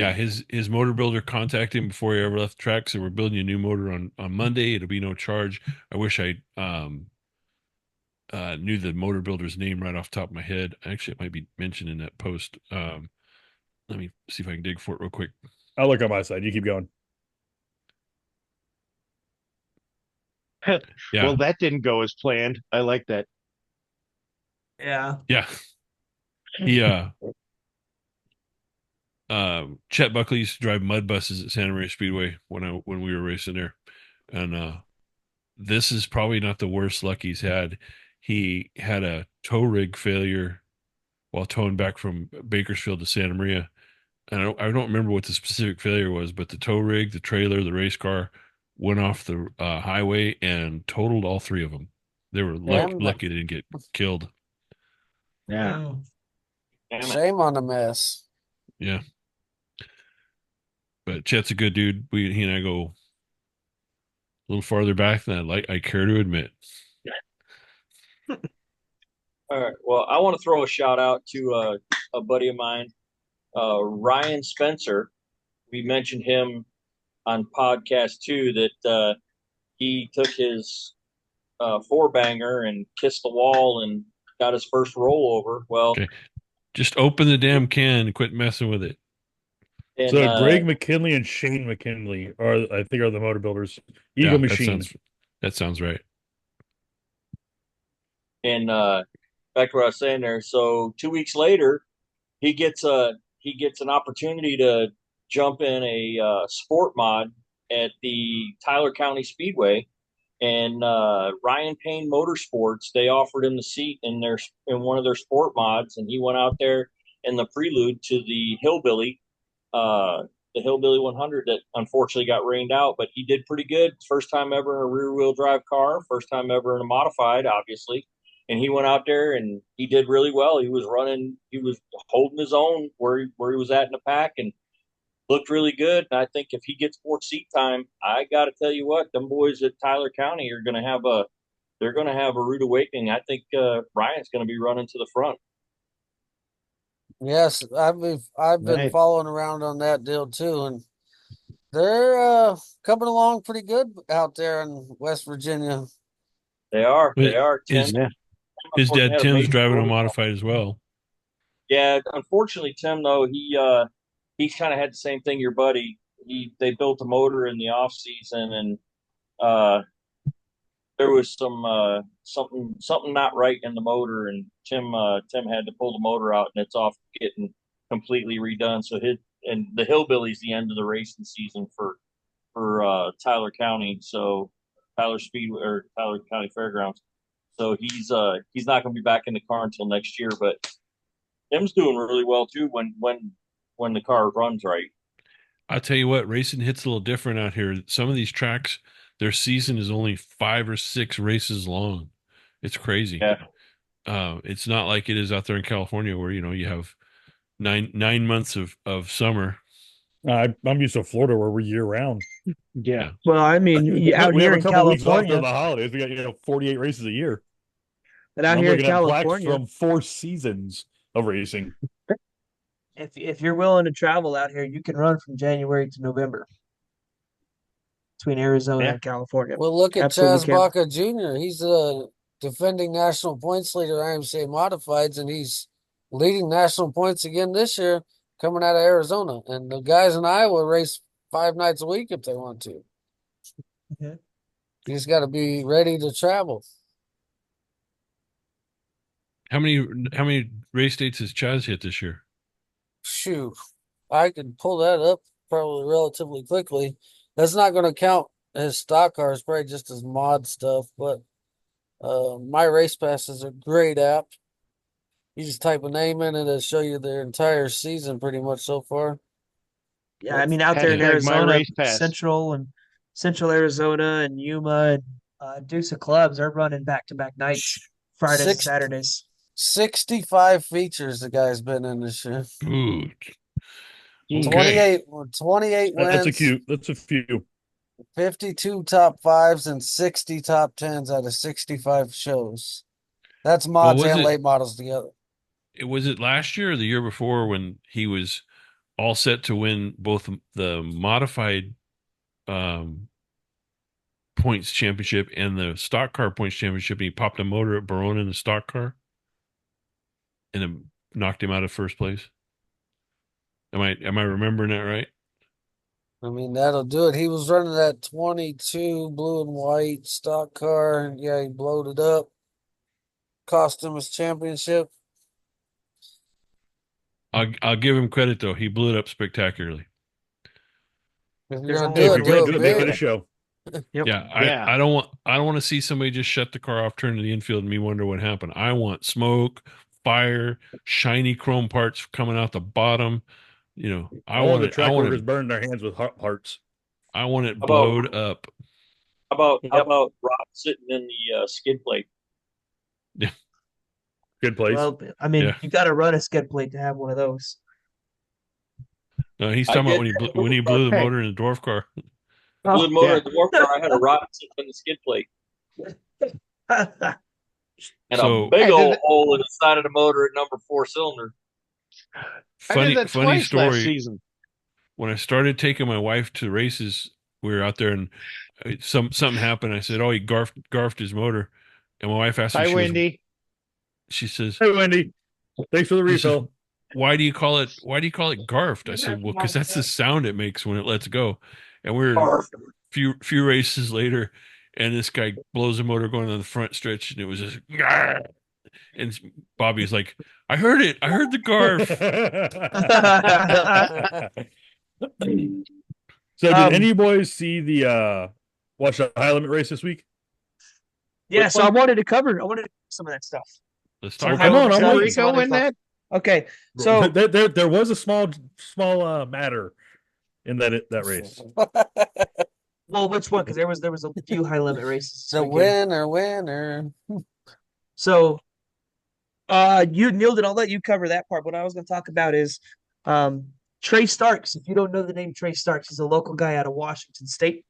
Yeah, his motor builder contacted him before he ever left the track. So we're building a new motor on Monday. It'll be no charge. I wish I knew the motor builder's name right off the top of my head. Actually, it might be mentioned in that post. Let me see if I can dig for it real quick. I'll look on my side. You keep going. Yeah, Well, that didn't go as planned. I like that. Yeah. yeah. He Chet Buckley used to drive mud buses at Santa Maria Speedway when we were racing there, and this is probably not the worst luck he's had. He had a tow rig failure while towing back from Bakersfield to Santa Maria. And I don't remember what the specific failure was, but the tow rig, the trailer, the race car went off the highway and totaled all three of them. They were lucky they didn't get killed. Yeah. Damn it. Shame on the mess. Yeah. But Chet's a good dude. He and I go a little farther back than I care to admit. All right. Well, I want to throw a shout out to a buddy of mine, Ryan Spencer. We mentioned him on podcast 2 that he took his 4-banger and kissed the wall and got his first rollover. Well, Okay. Just open the damn can and quit messing with it. and, So Greg McKinley and Shane McKinley are the motor builders. Eagle Machine. That sounds right. And back to what I was saying there. So 2 weeks later, he gets an opportunity to jump in a sport mod at the Tyler County Speedway, and Ryan Payne Motorsports, they offered him the seat in one of their sport mods, and he went out there in the prelude to uh, the Hillbilly 100 that unfortunately got rained out, but he did pretty good. First time ever in a rear wheel drive car, first time ever in a modified, obviously. And he went out there and he did really well. He was holding his own where he was at in the pack and looked really good. And I think if he gets more seat time, I got to tell you what, them boys at Tyler County are going to have a rude awakening. I think Ryan's going to be running to the front. Yes, I've been Right. following around on that deal too, and they're coming along pretty good out there in West Virginia. They are. But They are. his, Yeah. his dad Had a Tim's major driving a road modified as well. Yeah, unfortunately, Tim though he's kind of had the same thing. Your buddy, they built a motor in the off season, and uh, there was something not right in the motor, and Tim had to pull the motor out, and it's off getting completely redone. So the Hillbilly's the end of the racing season for Tyler County, so Tyler Speedway or Tyler County Fairgrounds. So he's not going to be back in the car until next year, but Tim's doing really well too when the car runs right. I'll tell you what, racing hits a little different out here. Some of these tracks, their season is only 5 or 6 races long. It's crazy. Yeah. It's not like it is out there in California where, you have nine months of summer. I'm used to Florida where we're year round. Yeah. Well, I mean, out We here have a in couple weeks off California, during the holidays. We got 48 races a year. but out I'm here in looking at plaques California, from 4 seasons of racing. if you're willing to travel out here, you can run from January to November between Arizona Yeah. and California. Well, look at Absolutely Chaz can. Baca Jr. He's a defending national points leader IMCA Modifieds, and he's leading national points again this year, coming out of Arizona. And the guys in Iowa race 5 nights a week if they want to. Mhm. You just got to be ready to travel. How many race dates has Chaz hit this year? Shoot, I could pull that up probably relatively quickly. That's not going to count his stock cars, probably just his mod stuff. But My Race Pass is a great app. You just type a name in it, it'll show you their entire season pretty much so far. Yeah, I mean, out there in Hashtag My Arizona, Race Pass. Central Arizona and Yuma and Dukes of Clubs are running back-to-back nights, Fridays and Saturdays. 65 features the guy's been in this year. Ooh. Okay. 28 wins. That's a few. 52 top 5s and 60 top 10s out of 65 shows. That's mods and late models together. Was it last year or the year before when he was all set to win both the modified points championship and the stock car points championship, and he popped a motor at Barona in the stock car and it knocked him out of first place? Am I remembering that right? I mean, that'll do it. He was running that 22 blue and white stock car. Yeah, he blowed it up. Cost him his championship. I'll give him credit though. He blew it up spectacularly. If you're gonna Hey, do if it, you're do gonna it make it a big. show. Yep. Yeah, I don't want to see somebody just shut the car off, turn to the infield, and me wonder what happened. I want smoke, fire, shiny chrome parts coming out the bottom. I want the it. track workers burn their hands with parts. I want it blowed up. How about Rob sitting in the skid plate? Yeah, good place. Well, I mean, you got to run a skid plate to have one of those. No, he's talking about when he blew the motor in the dwarf car. Blew the motor in the dwarf car. I had a Rob sitting in the skid plate. And a big old hole in the side of the motor at number 4 cylinder. Funny story. Last season. When I started taking my wife to races, we were out there and something happened. I said, "Oh, he garfed his motor," and my wife asked me, Hi, Wendy. She says, "Hey, Wendy, thanks for the refill." Says, why do you call it garfed? I said, "Well, because that's the sound it makes when it lets go." And we're a few races later, and this guy blows the motor going on the front stretch, and it was just, "Garf." And Bobby's like, I heard it. I heard the garf. So did any of you boys see the watch the high limit race this week? Yeah, so I wanted to cover some of that stuff. Let's Some talk high about limit Did stuff and Rico some other win stuff. that? Okay, so there was a small matter in that race. well, which one? Because there was a few high limit races. this The weekend. winner. So, you Neil, I'll let you cover that part. What I was going to talk about is, Trey Starks. If you don't know the name Trey Starks, he's a local guy out of Washington State.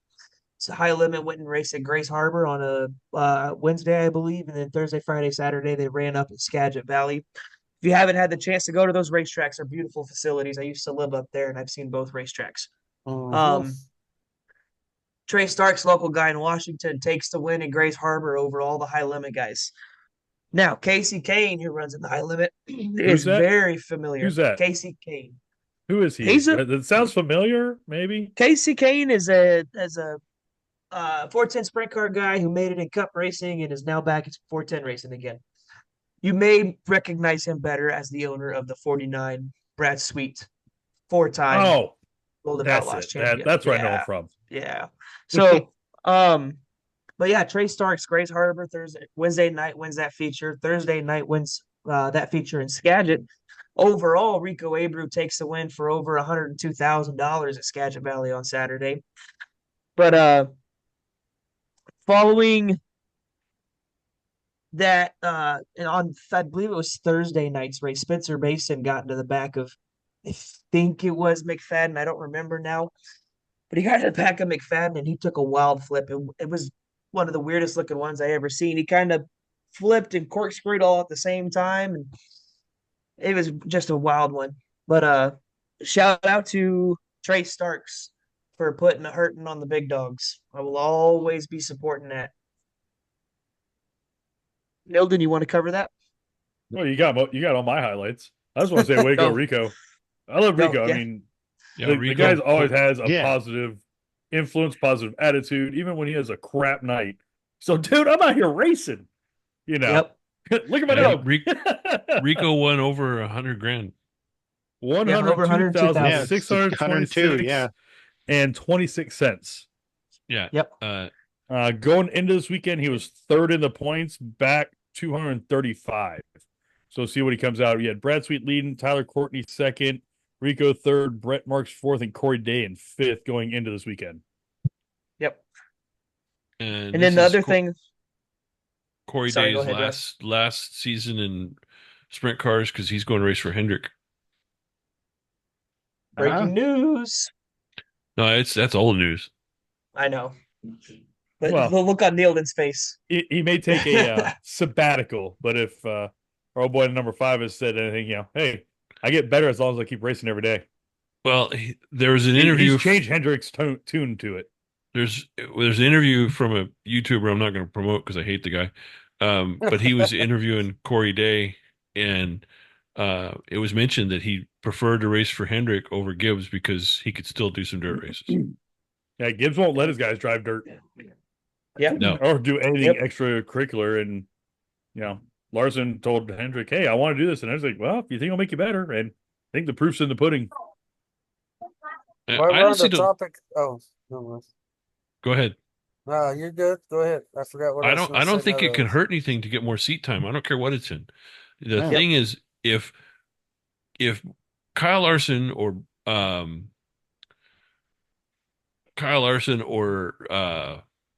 It's a high limit went and raced at Grace Harbor on a Wednesday, I believe, and then Thursday, Friday, Saturday they ran up in Skagit Valley. If you haven't had the chance to go to those racetracks, they're beautiful facilities. I used to live up there, and I've seen both racetracks. Trey Starks, local guy in Washington, takes the win at Grace Harbor over all the high limit guys. Now, Casey Kane, who runs in the high limit, is that? very familiar. Who's that? Casey Kane. Who is he? That sounds familiar, maybe. Casey Kane is a 410 sprint car guy who made it in Cup racing and is now back in 410 racing again. You may recognize him better as the owner of the 49 Brad Sweet, 4-time Golden Outlaws champion. That's where I know him from. Yeah. So, but yeah, Trey Starks, Grace Harbor, Wednesday night wins that feature. Thursday night wins that feature in Skagit. Overall, Rico Abreu takes the win for over $102,000 at Skagit Valley on Saturday. But following that, and I believe it was Thursday night's race, Spencer Mason got into the back of, I think it was McFadden. I don't remember now. But he got in the back of McFadden and he took a wild flip. It was one of the weirdest looking ones I ever seen. He kind of flipped and corkscrewed all at the same time, and it was just a wild one. But shout out to Trey Starks for putting a hurting on the big dogs. I will always be supporting that. Nilden, you want to cover that? Well, you got all my highlights. I just want to say, way to go, Rico. I love Rico. Yeah. I mean, Yeah, the guy's always has a Yeah. positive influence, positive attitude, even when he has a crap night. So, dude, I'm out here racing. You know, look at my dog. Rico won over $100,000. over 102,626 yeah. and 26 cents. Yeah. Yep. Going into this weekend, he was third in the points, back 235. So see what he comes out. He had Brad Sweet leading, Tyler Courtney second, Rico third, Brett Marks fourth, and Corey Day in fifth going into this weekend. Yep. And then the other thing, Corey Sorry, Day's go ahead, last season in sprint cars because he's going to race for Hendrick. breaking news. No, that's old news. I know. But Well- the look on Neilden's face. He may take a sabbatical, but if our old boy number 5 has said anything, hey, I get better as long as I keep racing every day. Well, there was an interview. He's changed Hendrick's tune to it. There's an interview from a YouTuber I'm not going to promote because I hate the guy. But he was interviewing Corey Day, and it was mentioned that he preferred to race for Hendrick over Gibbs because he could still do some dirt races. Yeah, Gibbs won't let his guys drive dirt. Yeah. No. Or do anything extracurricular. And, Larson told Hendrick, hey, I want to do this. And I was like, well, if you think it'll make you better, and I think the proof's in the pudding. I While we're on honestly the don't. topic, no more. Go ahead. No, you're good. Go ahead. I forgot what I was don't. gonna I don't say think now it that can I was- hurt anything to get more seat time. I don't care what it's in. The Yeah. thing is, if Kyle Larson or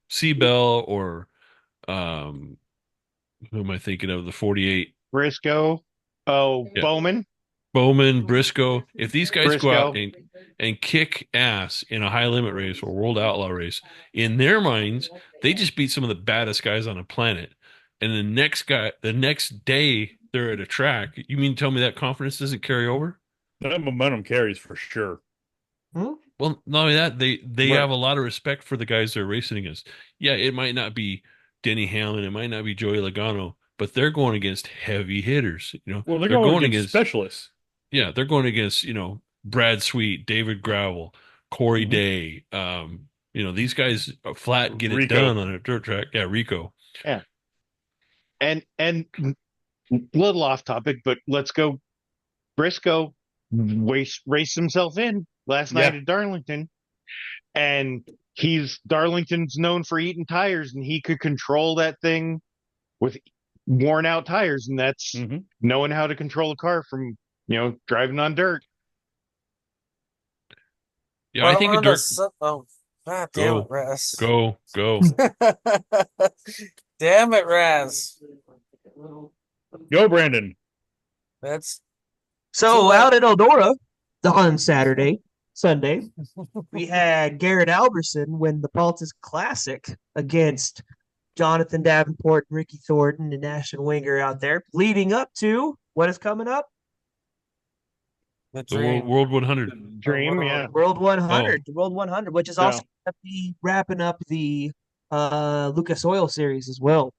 Seabell or who am I thinking of? The 48 Briscoe. Yeah. Bowman. Bowman, Briscoe. If these guys go out Briscoe. and kick ass in a high limit race or world outlaw race, in their minds, they just beat some of the baddest guys on the planet. And the next day they're at a track. You mean to tell me that confidence doesn't carry over? That momentum carries for sure. Well, not only that, they Right. have a lot of respect for the guys they're racing against. Yeah, it might not be Denny Hamlin, it might not be Joey Logano, but they're going against heavy hitters. Well, they're going against specialists. Yeah, they're going against, Brad Sweet, David Gravel, Corey Day. These guys are flat get it Rico. done on a dirt track. Yeah, Rico. And little off topic, but let's go. Briscoe raced himself in last night Yeah. at Darlington, and Darlington's known for eating tires, and he could control that thing with worn out tires, and that's knowing how to control a car from driving on dirt. Yeah, I think a dirt. Oh, God damn it, Go, Raz. go, go. Damn it, Raz. Go, Brandon. That's So out at Eldora on Sunday, we had Garrett Alberson win the Paltis Classic against Jonathan Davenport and Ricky Thornton and Ashton Winger out there, leading up to what is coming up? The World 100. Dream, yeah. World 100, the World 100, which is also going to be wrapping up the Lucas Oil Series as well.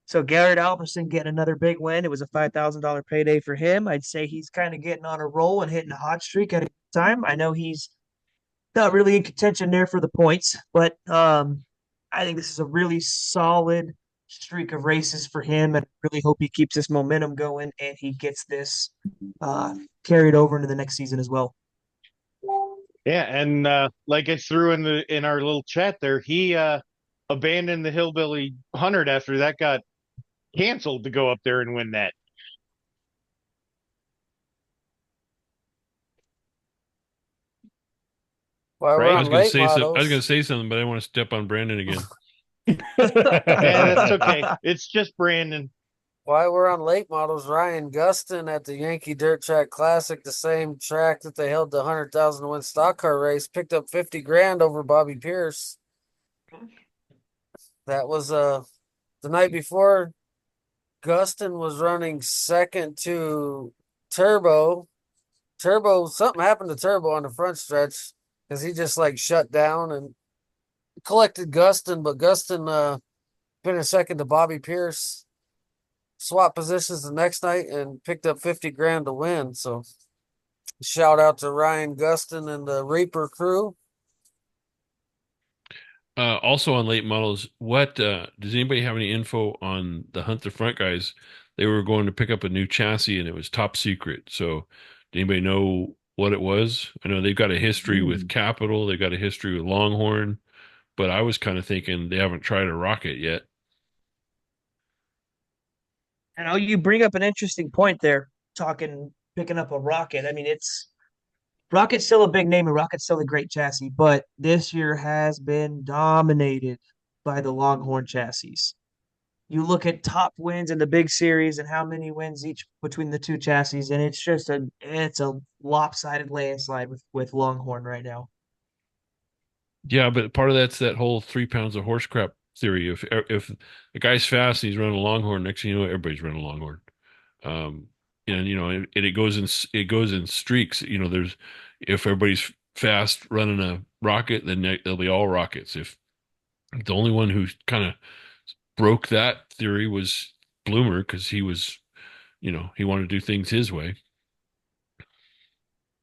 So Garrett Alberson getting another big win. It was a $5,000 payday for him. I'd say he's kind of getting on a roll and hitting a hot streak at a time. I know he's not really in contention there for the points, but I think this is a really solid streak of races for him, and I really hope he keeps this momentum going and he gets this carried over into the next season as well. Yeah, and like I threw in our little chat there, he abandoned the Hillbilly 100 after that got canceled to go up there and win that. Well, right? I was going to say something, but I want to step on Brandon again. Yeah, that's okay. It's just Brandon. While we're on late models, Ryan Gustin at the Yankee Dirt Track Classic, the same track that they held the 100,000 to win stock car race, picked up 50 grand over Bobby Pierce. That was the night before. Gustin was running second to Turbo. Something happened to Turbo on the front stretch because he just shut down and collected Gustin, but Gustin finished second to Bobby Pierce. Swap positions the next night and picked up 50 grand to win. So shout out to Ryan Gustin and the Reaper crew. Also on late models, what does anybody have any info on the Hunt the Front guys? They were going to pick up a new chassis and it was top secret. So did anybody know what it was? I know they've got a history with Capital, they've got a history with Longhorn, but I was kind of thinking they haven't tried a rocket yet. And you bring up an interesting point there, picking up a rocket. I mean, Rocket's still a big name and Rocket's still a great chassis, but this year has been dominated by the Longhorn chassis. You look at top wins in the big series and how many wins each between the two chassis, and it's a lopsided landslide with Longhorn right now. Yeah, but part of that's that whole 3 pounds of horse crap theory. If the guy's fast and he's running a Longhorn, next thing you know, everybody's running a Longhorn. And it goes in streaks. If everybody's fast running a rocket, then they'll be all rockets. If the only one who kind of broke that theory was Bloomer, because he was, he wanted to do things his way.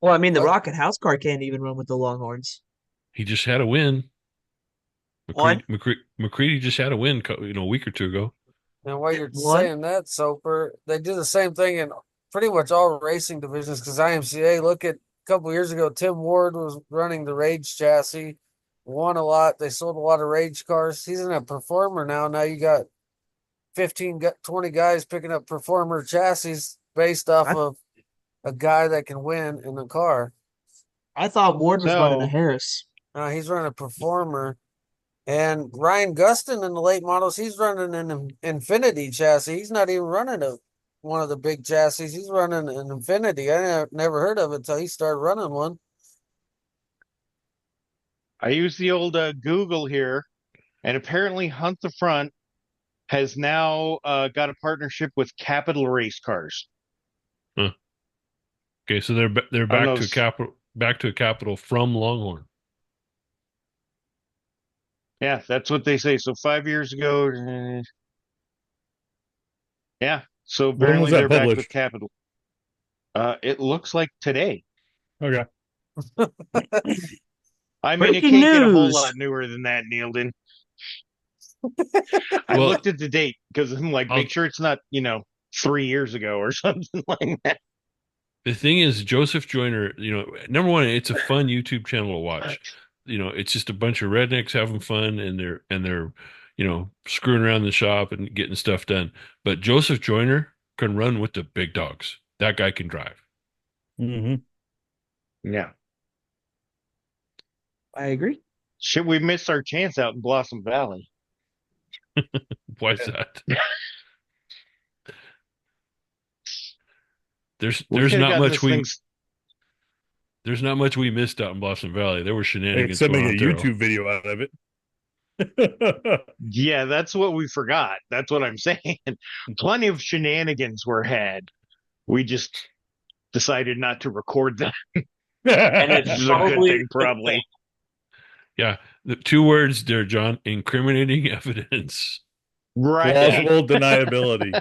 Well, I mean, the Rocket house car can't even run with the Longhorns. He just had a win. McCready just had a win, a week or two ago. And while you're saying that, Soper, they do the same thing in pretty much all racing divisions because IMCA, look at a couple years ago, Tim Ward was running the Rage chassis, won a lot. They sold a lot of Rage cars. He's in a Performer now. Now you got 20 guys picking up Performer chassis based off of a guy that can win in the car. I thought Ward was running a Harris. No, he's running a Performer. And Ryan Gustin in the late models, he's running an Infinity chassis. He's not even running one of the big chassis. He's running an Infinity. I never heard of it until he started running one. I use the old Google here, and apparently Hunt the Front has now got a partnership with Capital Race Cars. Huh. Okay, so they're back to a Capital from Longhorn. Yeah, that's what they say. So 5 years ago, yeah. So apparently they're back with Capital. It looks like today. Okay. I mean, it can't get a whole lot newer than that, Neildon. I looked at the date because I'm like, make sure it's not, 3 years ago or something like that. The thing is, Joseph Joyner, number one, it's a fun YouTube channel to watch. It's just a bunch of rednecks having fun and they're screwing around the shop and getting stuff done. But Joseph Joyner can run with the big dogs. That guy can drive. Mm-hmm. Yeah. I agree. Should we miss our chance out in Blossom Valley? Why is that? There's not much there's not much we missed out in Blossom Valley. There were shenanigans Except make a going on YouTube video out of it. Yeah, that's what we forgot. That's what I'm saying. Plenty of shenanigans were had. We just decided not to record them. And it's This is a good probably thing, probably. Yeah, the 2 words there, John: incriminating evidence. Right. Plausible deniability.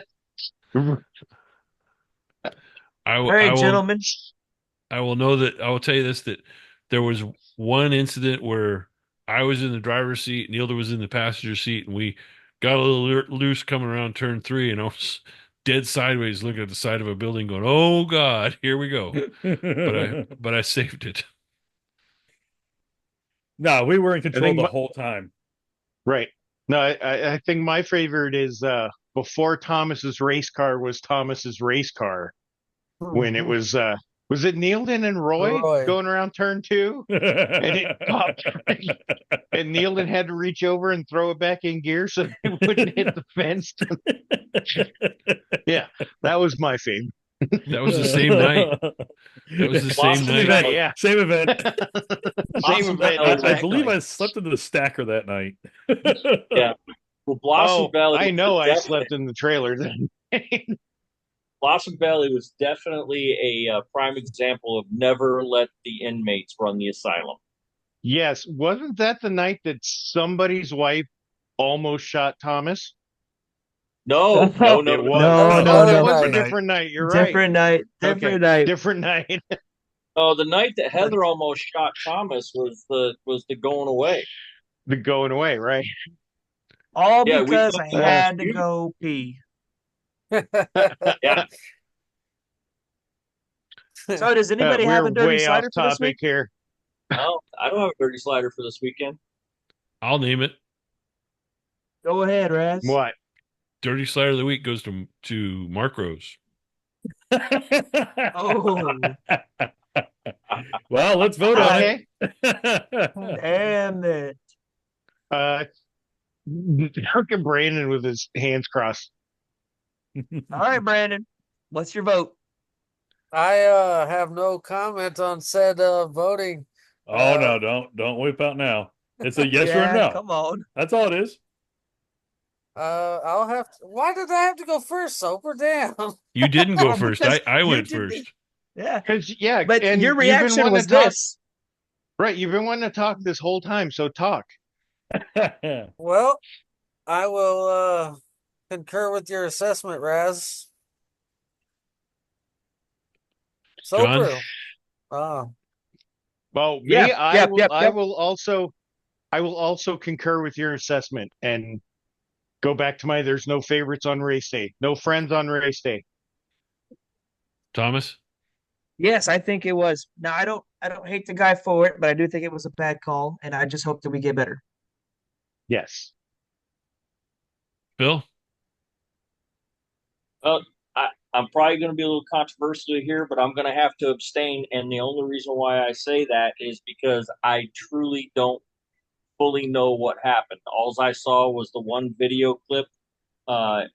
All right, gentlemen. I will tell you this, that there was one incident where I was in the driver's seat, Neilder was in the passenger seat, and we got a little loose coming around turn 3, and I was dead sideways looking at the side of a building going, oh God, here we go. But I saved it. No, we were in control the whole time. Right. No, I think my favorite is before Thomas's race car was Thomas's race car, when it was it Neilden and Roy going around turn 2? And it popped. And Neilden had to reach over and throw it back in gear so it wouldn't hit the fence. Yeah, that was my favorite. That was the same night. That was the same night. Event. Yeah. Same event. Same event. I believe I slept in the stacker that night. Yeah. Well, Blossom Valley. I know I slept in the trailer then. Blossom Valley was definitely a prime example of never let the inmates run the asylum. Yes. Wasn't that the night that somebody's wife almost shot Thomas? No. It was. No. It was a different night. You're right. Different night. Different night. Oh, the night that Heather almost shot Thomas was the going away. The going away, right? All because I had to go pee. Yeah. So does anybody have a dirty slider for this week? Here. No, I don't have a dirty slider for this weekend. I'll name it. Go ahead, Raz. What? Dirty slider of the week goes to Mark Rose. Oh. Well, let's vote on it. Damn it. Look at Brandon with his hands crossed. All right, Brandon. What's your vote? I have no comment on said voting. Oh no, don't whip out now. It's a yes or a no. Come on. That's all it is. I'll have to. Why did I have to go first, Soper? Damn. You didn't go first. I went first. Yeah. But your reaction was this. Right. You've been wanting to talk this whole time, so talk. Well, I will concur with your assessment, Raz. Soper. Well, me, I will also concur with your assessment and go back to there's no favorites on race day. No friends on race day. Thomas? Yes, I think it was. Now I don't hate the guy for it, but I do think it was a bad call, and I just hope that we get better. Yes. Bill? I'm probably going to be a little controversial here, but I'm going to have to abstain. And the only reason why I say that is because I truly don't fully know what happened. All I saw was the one video clip, but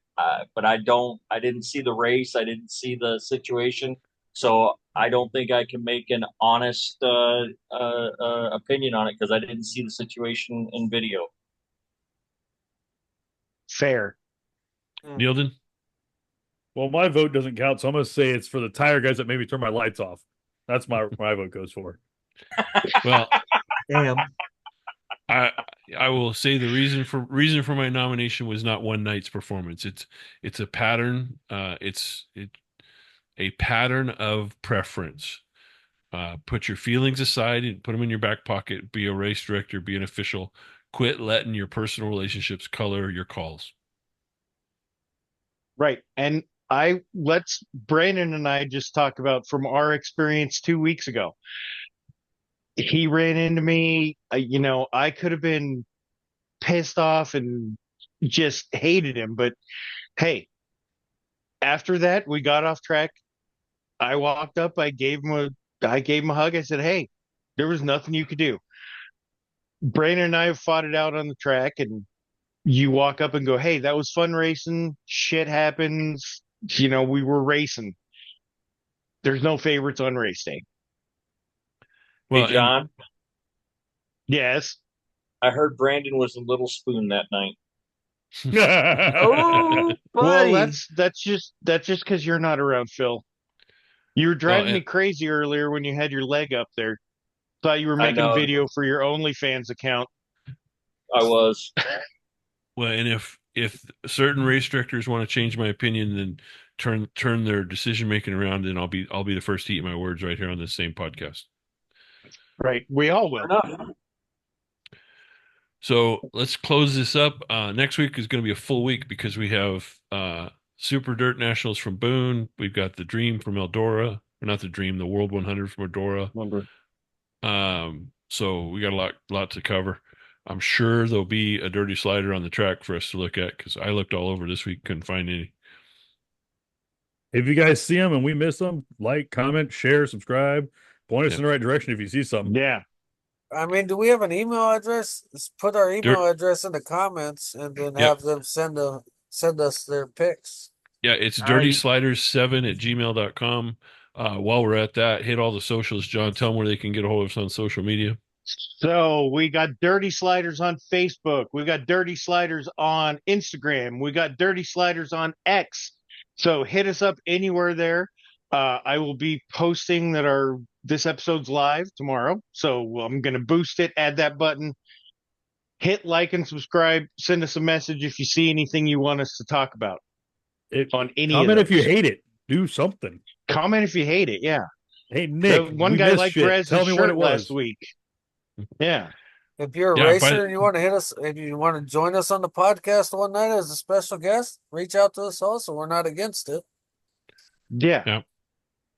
I didn't see the race. I didn't see the situation. So I don't think I can make an honest opinion on it because I didn't see the situation in video. Fair. Neilden? Well, my vote doesn't count, so I'm going to say it's for the tire guys that made me turn my lights off. That's my vote goes for. Well, damn. I will say the reason for my nomination was not one night's performance. It's a pattern. It's a pattern of preference. Put your feelings aside and put them in your back pocket. Be a race director. Be an official. Quit letting your personal relationships color your calls. Right. And let's Brandon and I just talk about from our experience 2 weeks ago. He ran into me. I could have been pissed off and just hated him, but hey, after that, we got off track. I walked up. I gave him a hug. I said, "Hey, there was nothing you could do." Brandon and I have fought it out on the track, and you walk up and go, "Hey, that was fun racing. Shit happens. We were racing. There's no favorites on race day." Well, Hey, John, Yes. I heard Brandon was a little spoon that night. Oh, Well, buddy. that's just because you're not around, Phil. You were driving me crazy earlier when you had your leg up there. Thought you were I making a know. video for your OnlyFans account. I was. well, and if certain race directors want to change my opinion, then turn their decision making around, and I'll be the first to eat my words right here on this same podcast. Right. We all will. Enough. So let's close this up. Next week is going to be a full week because we have Super Dirt Nationals from Boone. We've got the Dream from Eldora, or not the Dream, the World 100 from Eldora. So we got a lot to cover. I'm sure there'll be a dirty slider on the track for us to look at because I looked all over this week, couldn't find any. If you guys see them and we miss them, like, comment, share, subscribe, point us in the right direction if you see something. Yeah. I mean, do we have an email address? Let's put our email address in the comments and then have them send us their pics. Yeah, it's dirtysliders7@gmail.com. While we're at that, hit all the socials. John, tell them where they can get a hold of us on social media. So we got Dirty Sliders on Facebook. We got Dirty Sliders on Instagram. We got Dirty Sliders on X. So hit us up anywhere there. I will be posting that this episode's live tomorrow. So I'm going to boost it, add that button, hit like and subscribe, send us a message if you see anything you want us to talk about on any Comment of if you hate it. Do something. Comment if you hate it. Yeah. Hey, Nick, one guy liked Rez's Tell me what shirt it was last week. Yeah. If you're a racer and you want to hit us, if you want to join us on the podcast one night as a special guest, reach out to us also. We're not against it. Yeah.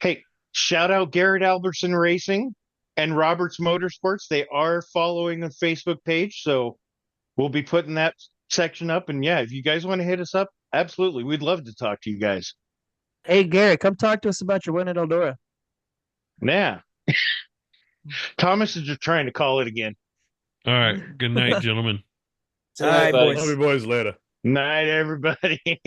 Hey, shout out Garrett Albertson Racing and Roberts Motorsports. They are following a Facebook page, so we'll be putting that section up. And yeah, if you guys want to hit us up, absolutely. We'd love to talk to you guys. Hey, Garrett, come talk to us about your win at Eldora. Yeah. Thomas is just trying to call it again. All right. Good night, gentlemen. All right, boys. Love you boys later. Night, everybody.